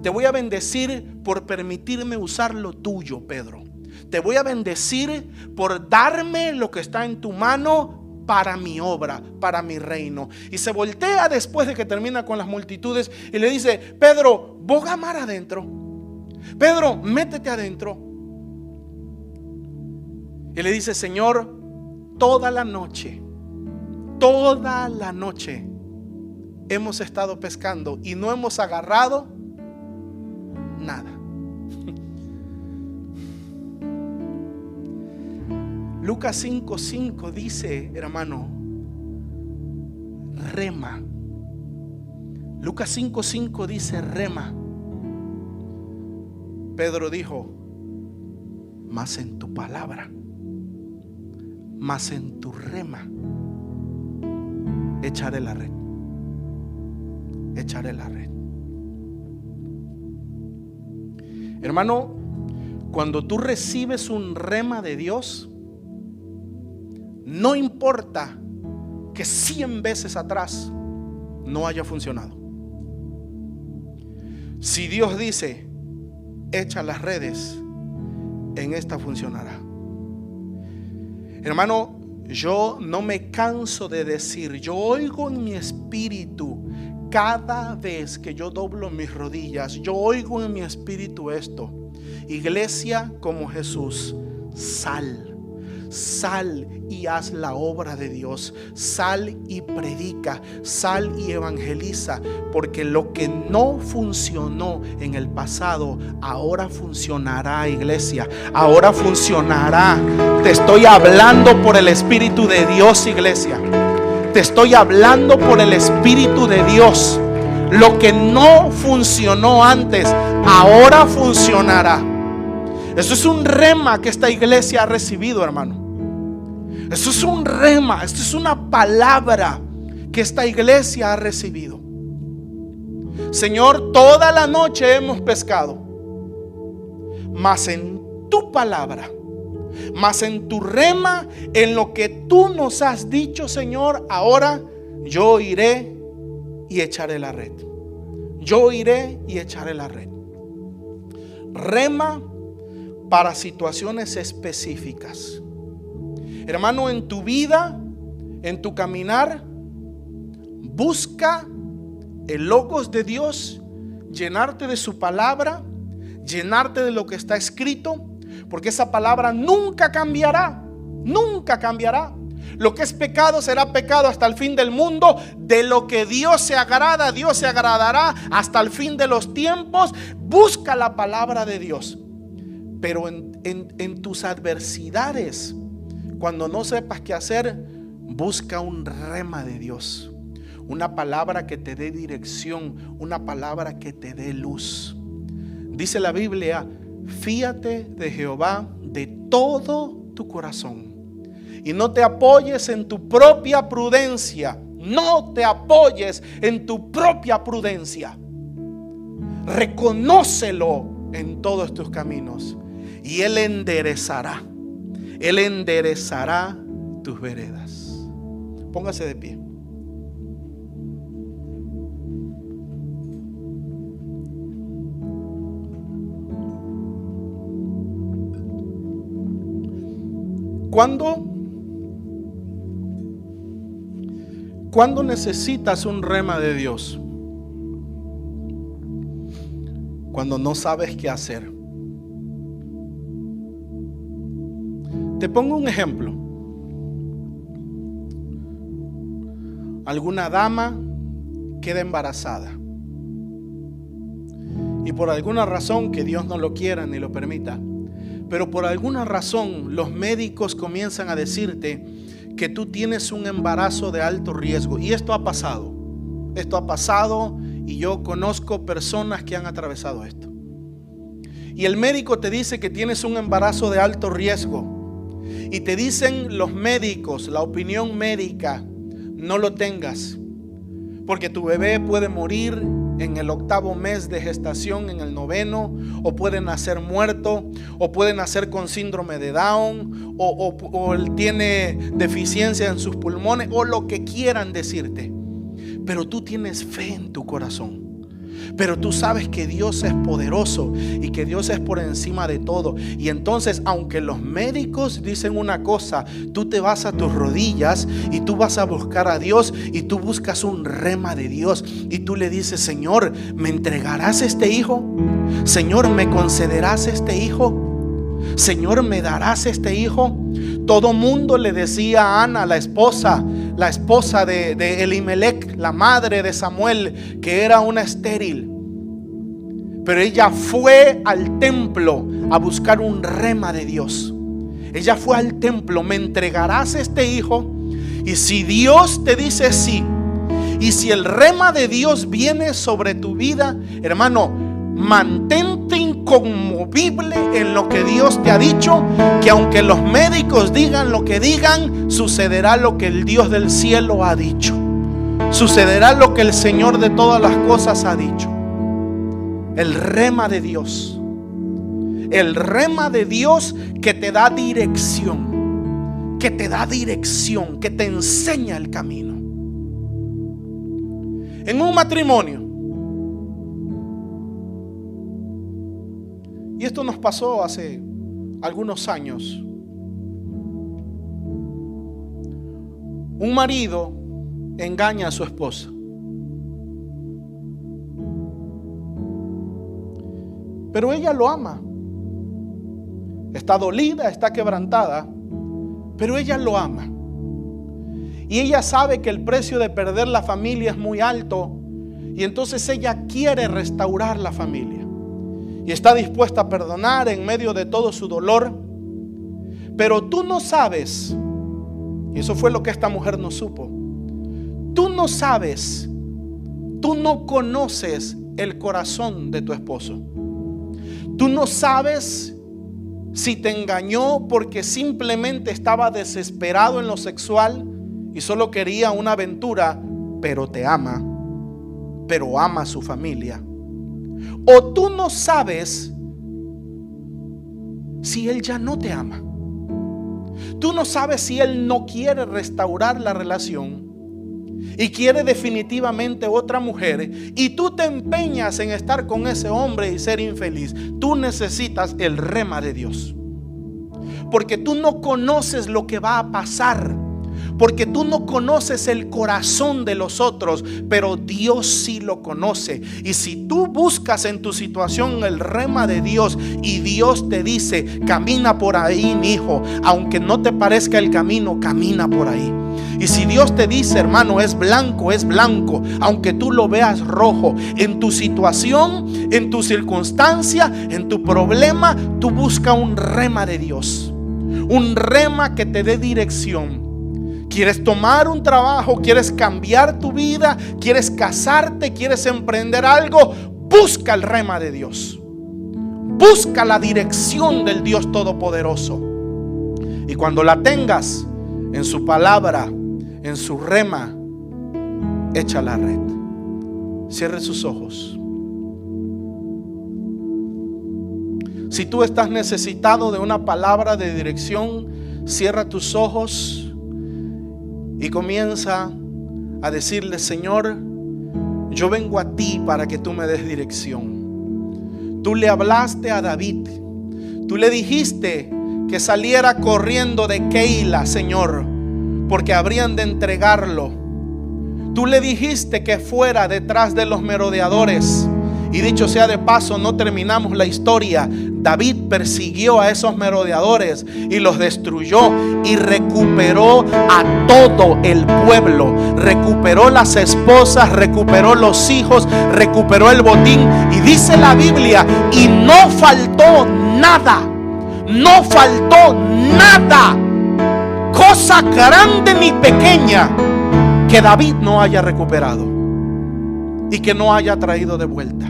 Te voy a bendecir por permitirme usar lo tuyo, Pedro. Te voy a bendecir por darme lo que está en tu mano para mi obra, para mi reino. Y se voltea después de que termina con las multitudes y le dice: Pedro, boga mar adentro. Pedro, métete adentro. Y le dice: Señor, toda la noche hemos estado pescando y no hemos agarrado nada. Lucas 5:5 dice, hermano, rema. Lucas 5:5 dice rema. Pedro dijo: más en tu palabra, más en tu rema echaré la red. Echaré la red. Hermano, cuando tú recibes un rema de Dios, no importa que 100 veces atrás no haya funcionado. Si Dios dice: echa las redes, en esta funcionará. Hermano, yo no me canso de decir, yo oigo en mi espíritu cada vez que yo doblo mis rodillas, yo oigo en mi espíritu esto: iglesia como Jesús, sal y haz la obra de Dios, sal y predica, sal y evangeliza, porque lo que no funcionó en el pasado, ahora funcionará, iglesia, ahora funcionará. Te estoy hablando por el Espíritu de Dios, iglesia, te estoy hablando por el Espíritu de Dios. Lo que no funcionó antes, ahora funcionará. Eso es un rema que esta iglesia ha recibido, hermano. Eso es un rema, esto es una palabra que esta iglesia ha recibido. Señor, toda la noche hemos pescado, mas en tu palabra, mas en tu rema, en lo que tú nos has dicho, Señor, ahora yo iré y echaré la red. Yo iré y echaré la red. Rema para situaciones específicas. Hermano, en tu vida, en tu caminar, busca el logos de Dios, llenarte de su palabra, llenarte de lo que está escrito, porque esa palabra nunca cambiará, nunca cambiará. Lo que es pecado será pecado hasta el fin del mundo. De lo que Dios se agrada, Dios se agradará hasta el fin de los tiempos. Busca la palabra de Dios. Pero en tus adversidades, cuando no sepas qué hacer, busca un rema de Dios, una palabra que te dé dirección, una palabra que te dé luz. Dice la Biblia: fíate de Jehová de todo tu corazón y no te apoyes en tu propia prudencia. No te apoyes en tu propia prudencia. Reconócelo en todos tus caminos y Él enderezará tus veredas. Póngase de pie. ¿Cuándo necesitas un rema de Dios? Cuando no sabes qué hacer. Te pongo un ejemplo. Alguna dama queda embarazada y por alguna razón, que Dios no lo quiera ni lo permita, pero por alguna razón los médicos comienzan a decirte que tú tienes un embarazo de alto riesgo. Y esto ha pasado y yo conozco personas que han atravesado esto. Y el médico te dice que tienes un embarazo de alto riesgo. Y te dicen los médicos, la opinión médica: no lo tengas, porque tu bebé puede morir en el 8º mes de gestación, en el 9º, o puede nacer muerto, o puede nacer con síndrome de Down, o él tiene deficiencia en sus pulmones, o lo que quieran decirte. Pero tú tienes fe en tu corazón. Pero tú sabes que Dios es poderoso y que Dios es por encima de todo. Y entonces, aunque los médicos dicen una cosa, tú te vas a tus rodillas y tú vas a buscar a Dios y tú buscas un rema de Dios y tú le dices: Señor, ¿me entregarás este hijo? Señor, ¿me concederás este hijo? Señor, ¿me darás este hijo? Todo mundo le decía a Ana, la esposa de Elimelech, la madre de Samuel, que era una estéril. Pero ella fue al templo a buscar un rema de Dios. Ella fue al templo: ¿me entregarás este hijo? Y si Dios te dice sí, y si el rema de Dios viene sobre tu vida, hermano, mantente inconmovible en lo que Dios te ha dicho, que aunque los médicos digan lo que digan, sucederá lo que el Dios del cielo ha dicho. Sucederá lo que el Señor de todas las cosas ha dicho. El rema de Dios. El rema de Dios que te da dirección, que te enseña el camino. En un matrimonio, y esto nos pasó hace algunos años, Un marido engaña a su esposa. Pero ella lo ama. Está dolida, está quebrantada, pero ella lo ama. Y ella sabe que el precio de perder la familia es muy alto. Y entonces ella quiere restaurar la familia. Y está dispuesta a perdonar en medio de todo su dolor. Pero tú no sabes, y eso fue lo que esta mujer no supo. Tú no sabes, tú no conoces el corazón de tu esposo. Tú no sabes si te engañó porque simplemente estaba desesperado en lo sexual y solo quería una aventura, pero te ama, pero ama a su familia. O tú no sabes si él ya no te ama. Tú no sabes si él no quiere restaurar la relación y quiere definitivamente otra mujer, y tú te empeñas en estar con ese hombre y ser infeliz. Tú necesitas el rema de Dios, porque tú no conoces lo que va a pasar, porque tú no conoces el corazón de los otros, pero Dios sí lo conoce. Y si tú buscas en tu situación el rema de Dios y Dios te dice: camina por ahí, mi hijo, aunque no te parezca el camino, camina por ahí. Y si Dios te dice, hermano, es blanco, aunque tú lo veas rojo, en tu situación, en tu circunstancia, en tu problema, tú busca un rema de Dios, un rema que te dé dirección. ¿Quieres tomar un trabajo? ¿Quieres cambiar tu vida? ¿Quieres casarte? ¿Quieres emprender algo? Busca el rema de Dios. Busca la dirección del Dios Todopoderoso. Y cuando la tengas en su palabra, en su rema, echa la red. Cierre sus ojos. Si tú estás necesitado de una palabra de dirección, cierra tus ojos y comienza a decirle: Señor, yo vengo a ti para que tú me des dirección. Tú le hablaste a David, tú le dijiste que saliera corriendo de Keila, Señor, porque habrían de entregarlo. Tú le dijiste que fuera detrás de los merodeadores. Y dicho sea de paso, no terminamos la historia. David persiguió a esos merodeadores y los destruyó, y recuperó a todo el pueblo. Recuperó las esposas, recuperó los hijos, recuperó el botín. Y dice la Biblia, y no faltó nada. No faltó nada, cosa grande ni pequeña, que David no haya recuperado y que no haya traído de vuelta.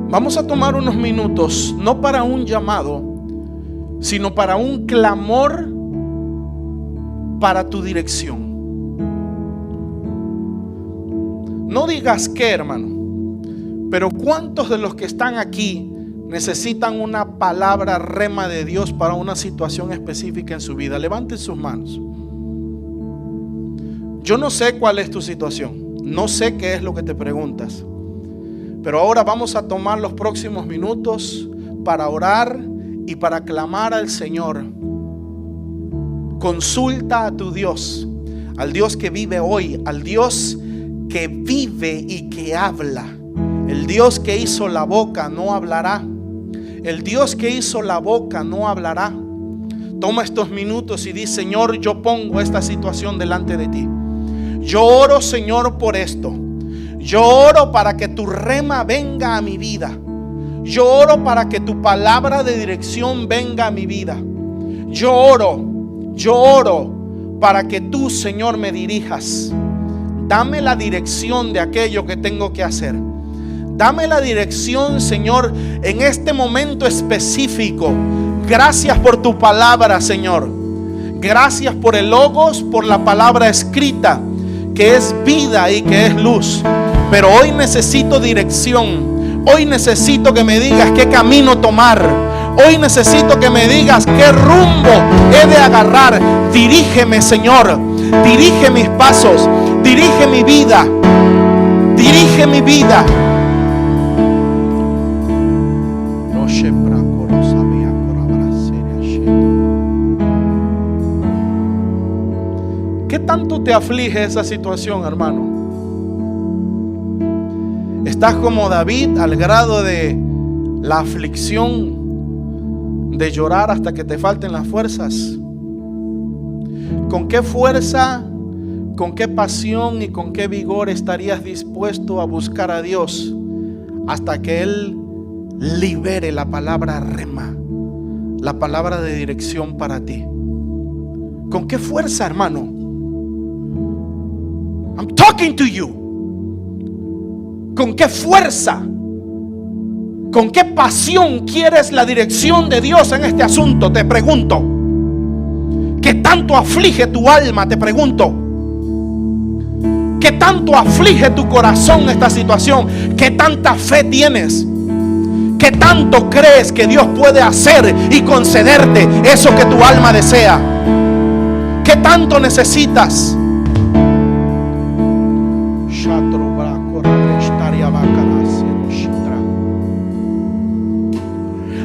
Vamos a tomar unos minutos, no para un llamado, sino para un clamor para tu dirección. No digas qué, hermano, pero ¿cuántos de los que están aquí necesitan una palabra rema de Dios para una situación específica en su vida? Levanten sus manos. Yo no sé cuál es tu situación, no sé qué es lo que te preguntas, pero ahora vamos a tomar los próximos minutos para orar y para clamar al Señor. Consulta a tu Dios, al Dios que vive hoy, al Dios que vive y que habla. El Dios que hizo la boca no hablará. El Dios que hizo la boca no hablará. Toma estos minutos y di: Señor, yo pongo esta situación delante de ti. Yo oro, Señor, por esto. Yo oro para que tu rema venga a mi vida. Yo oro para que tu palabra de dirección venga a mi vida. Yo oro para que tú, Señor, me dirijas. Dame la dirección de aquello que tengo que hacer. Dame la dirección, Señor, en este momento específico. Gracias por tu palabra, Señor. Gracias por el Logos, por la palabra escrita, que es vida y que es luz. Pero hoy necesito dirección. Hoy necesito que me digas qué camino tomar. Hoy necesito que me digas qué rumbo he de agarrar. Dirígeme, Señor. Dirige mis pasos. Dirige mi vida. Dirige mi vida. te aflige esa situación, hermano? ¿Estás como David al grado de la aflicción de llorar hasta que te falten las fuerzas? ¿Con qué fuerza, con qué pasión y con qué vigor estarías dispuesto a buscar a Dios hasta que Él libere la palabra rema, la palabra de dirección para ti? ¿Con qué fuerza, hermano? I'm talking to you. ¿Con qué fuerza? ¿Con qué pasión quieres la dirección de Dios en este asunto? Te pregunto. ¿Qué tanto aflige tu alma? Te pregunto. ¿Qué tanto aflige tu corazón esta situación? ¿Qué tanta fe tienes? ¿Qué tanto crees que Dios puede hacer y concederte eso que tu alma desea? ¿Qué tanto necesitas?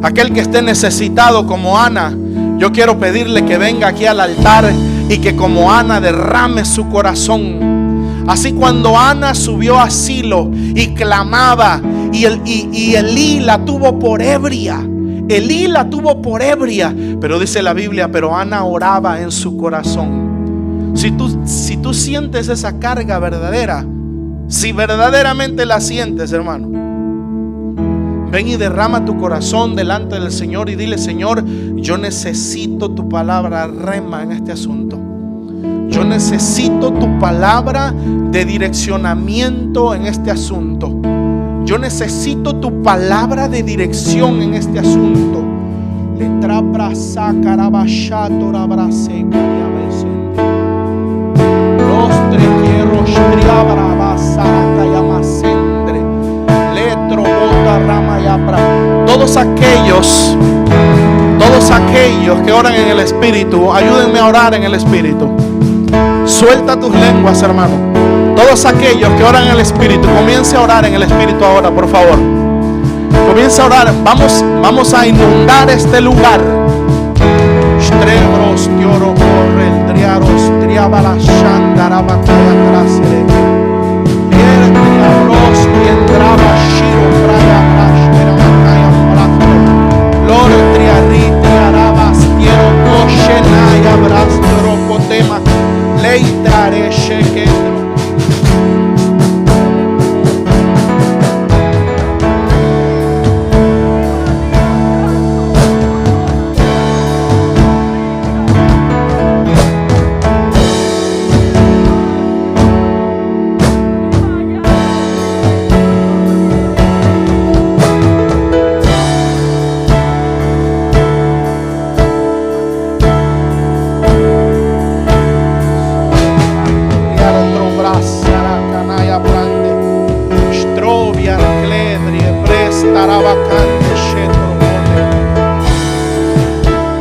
Aquel que esté necesitado como Ana, yo quiero pedirle que venga aquí al altar y que como Ana derrame su corazón. Así cuando Ana subió a Silo y clamaba, y Elí la tuvo por ebria. Elí la tuvo por ebria, pero dice la Biblia, pero Ana oraba en su corazón. Si tú sientes esa carga verdadera, si verdaderamente la sientes, hermano, ven y derrama tu corazón delante del Señor y dile: Señor, yo necesito tu palabra rema en este asunto. Yo necesito tu palabra de direccionamiento en este asunto. Yo necesito tu palabra de dirección en este asunto. Todos aquellos que oran en el Espíritu, ayúdenme a orar en el Espíritu. Suelta tus lenguas, hermano. Todos aquellos que oran en el Espíritu, comience a orar en el Espíritu ahora, por favor. Comienza a orar. Vamos a inundar este lugar.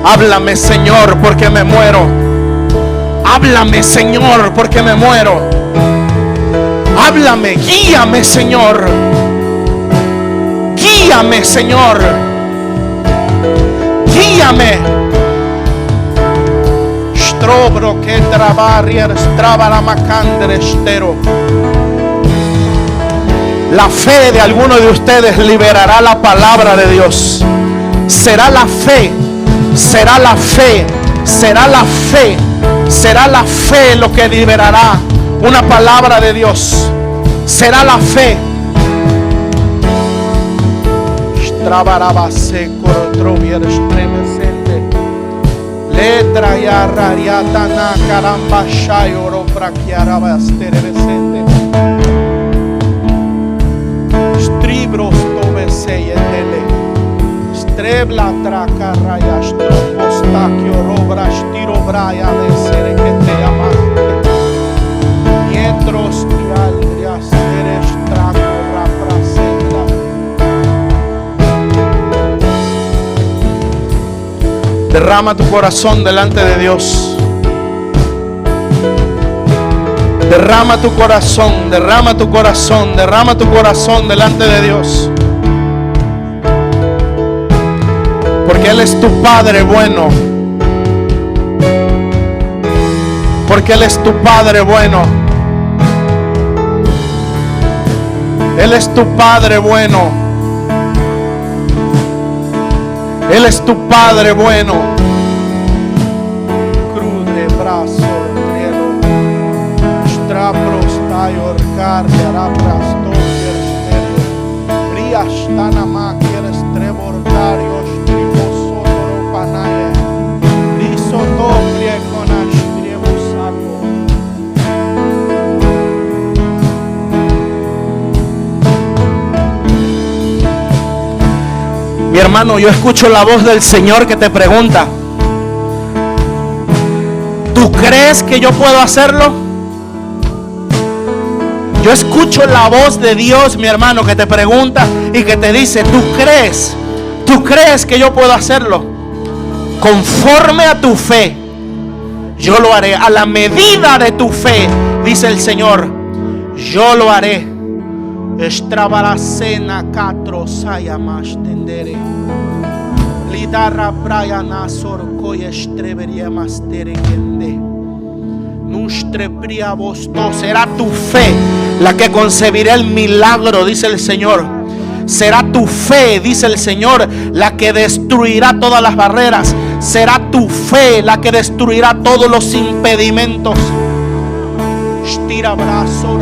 Háblame, Señor, porque me muero. Háblame, Señor, porque me muero. Háblame, guíame, Señor. Guíame, Señor. Guíame. Strobro que trabarrier straba la macandre estero. La fe de alguno de ustedes liberará la palabra de Dios. Será la fe. Será la fe, será la fe, será la fe lo que liberará una palabra de Dios. Será la fe. Letra ya rariata na caramba shayoro praquiaraba sterebesente. Stribros tobeseyetele. Trebla traca raya stropostaquio robra stiro braya de sere que te amaste. Mientros y aldrias eres traco raprasenda. Derrama tu corazón delante de Dios. Derrama tu corazón, derrama tu corazón, derrama tu corazón delante de Dios. Porque Él es tu Padre bueno. Porque Él es tu Padre bueno. Él es tu Padre bueno. Él es tu Padre bueno. Crudre brazo trelo. Strapros tayor carne arabras toyer stereo. Brias tanama quieres trebordarios tribosotoro panaye. Risotoprie conash tribusaco. Mi hermano, yo escucho la voz del Señor que te pregunta: ¿tú crees que yo puedo hacerlo? Yo escucho la voz de Dios, mi hermano, que te pregunta y que te dice: ¿tú crees que yo puedo hacerlo? Conforme a tu fe, yo lo haré. A la medida de tu fe, dice el Señor, yo lo haré. Estrabaracena catro saya más tendere. Lidarra braya nasor coy estrebería más terekende. Nustre pria bosto. Será tu fe la que concebirá el milagro, dice el Señor. Será tu fe, dice el Señor, la que destruirá todas las barreras. Será tu fe la que destruirá todos los impedimentos. Estira brazo,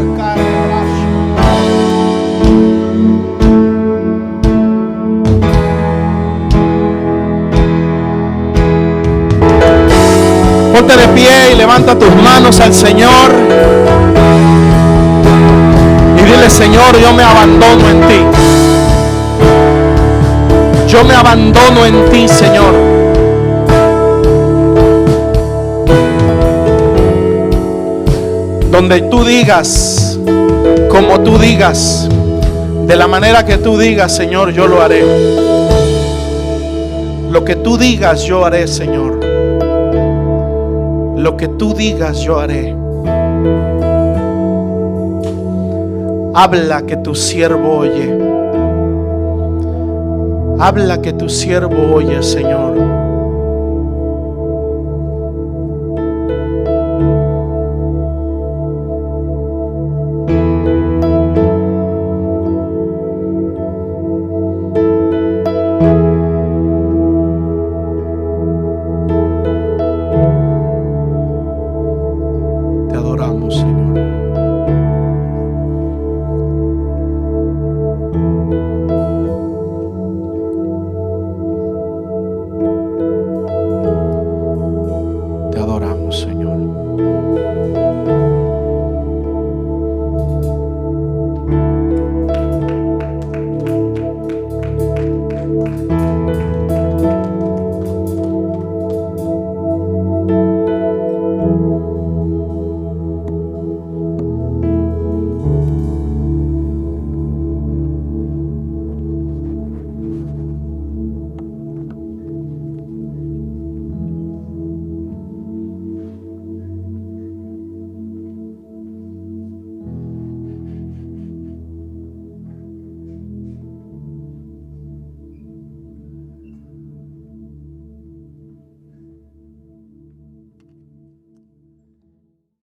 ponte de pie y levanta tus manos al Señor y dile: Señor, yo me abandono en ti. Yo me abandono en ti, Señor. Donde tú digas, como tú digas, de la manera que tú digas, Señor, yo lo haré. Lo que tú digas, yo haré, Señor. Lo que tú digas, yo haré. Habla, que tu siervo oye. Habla, que tu siervo oye, Señor.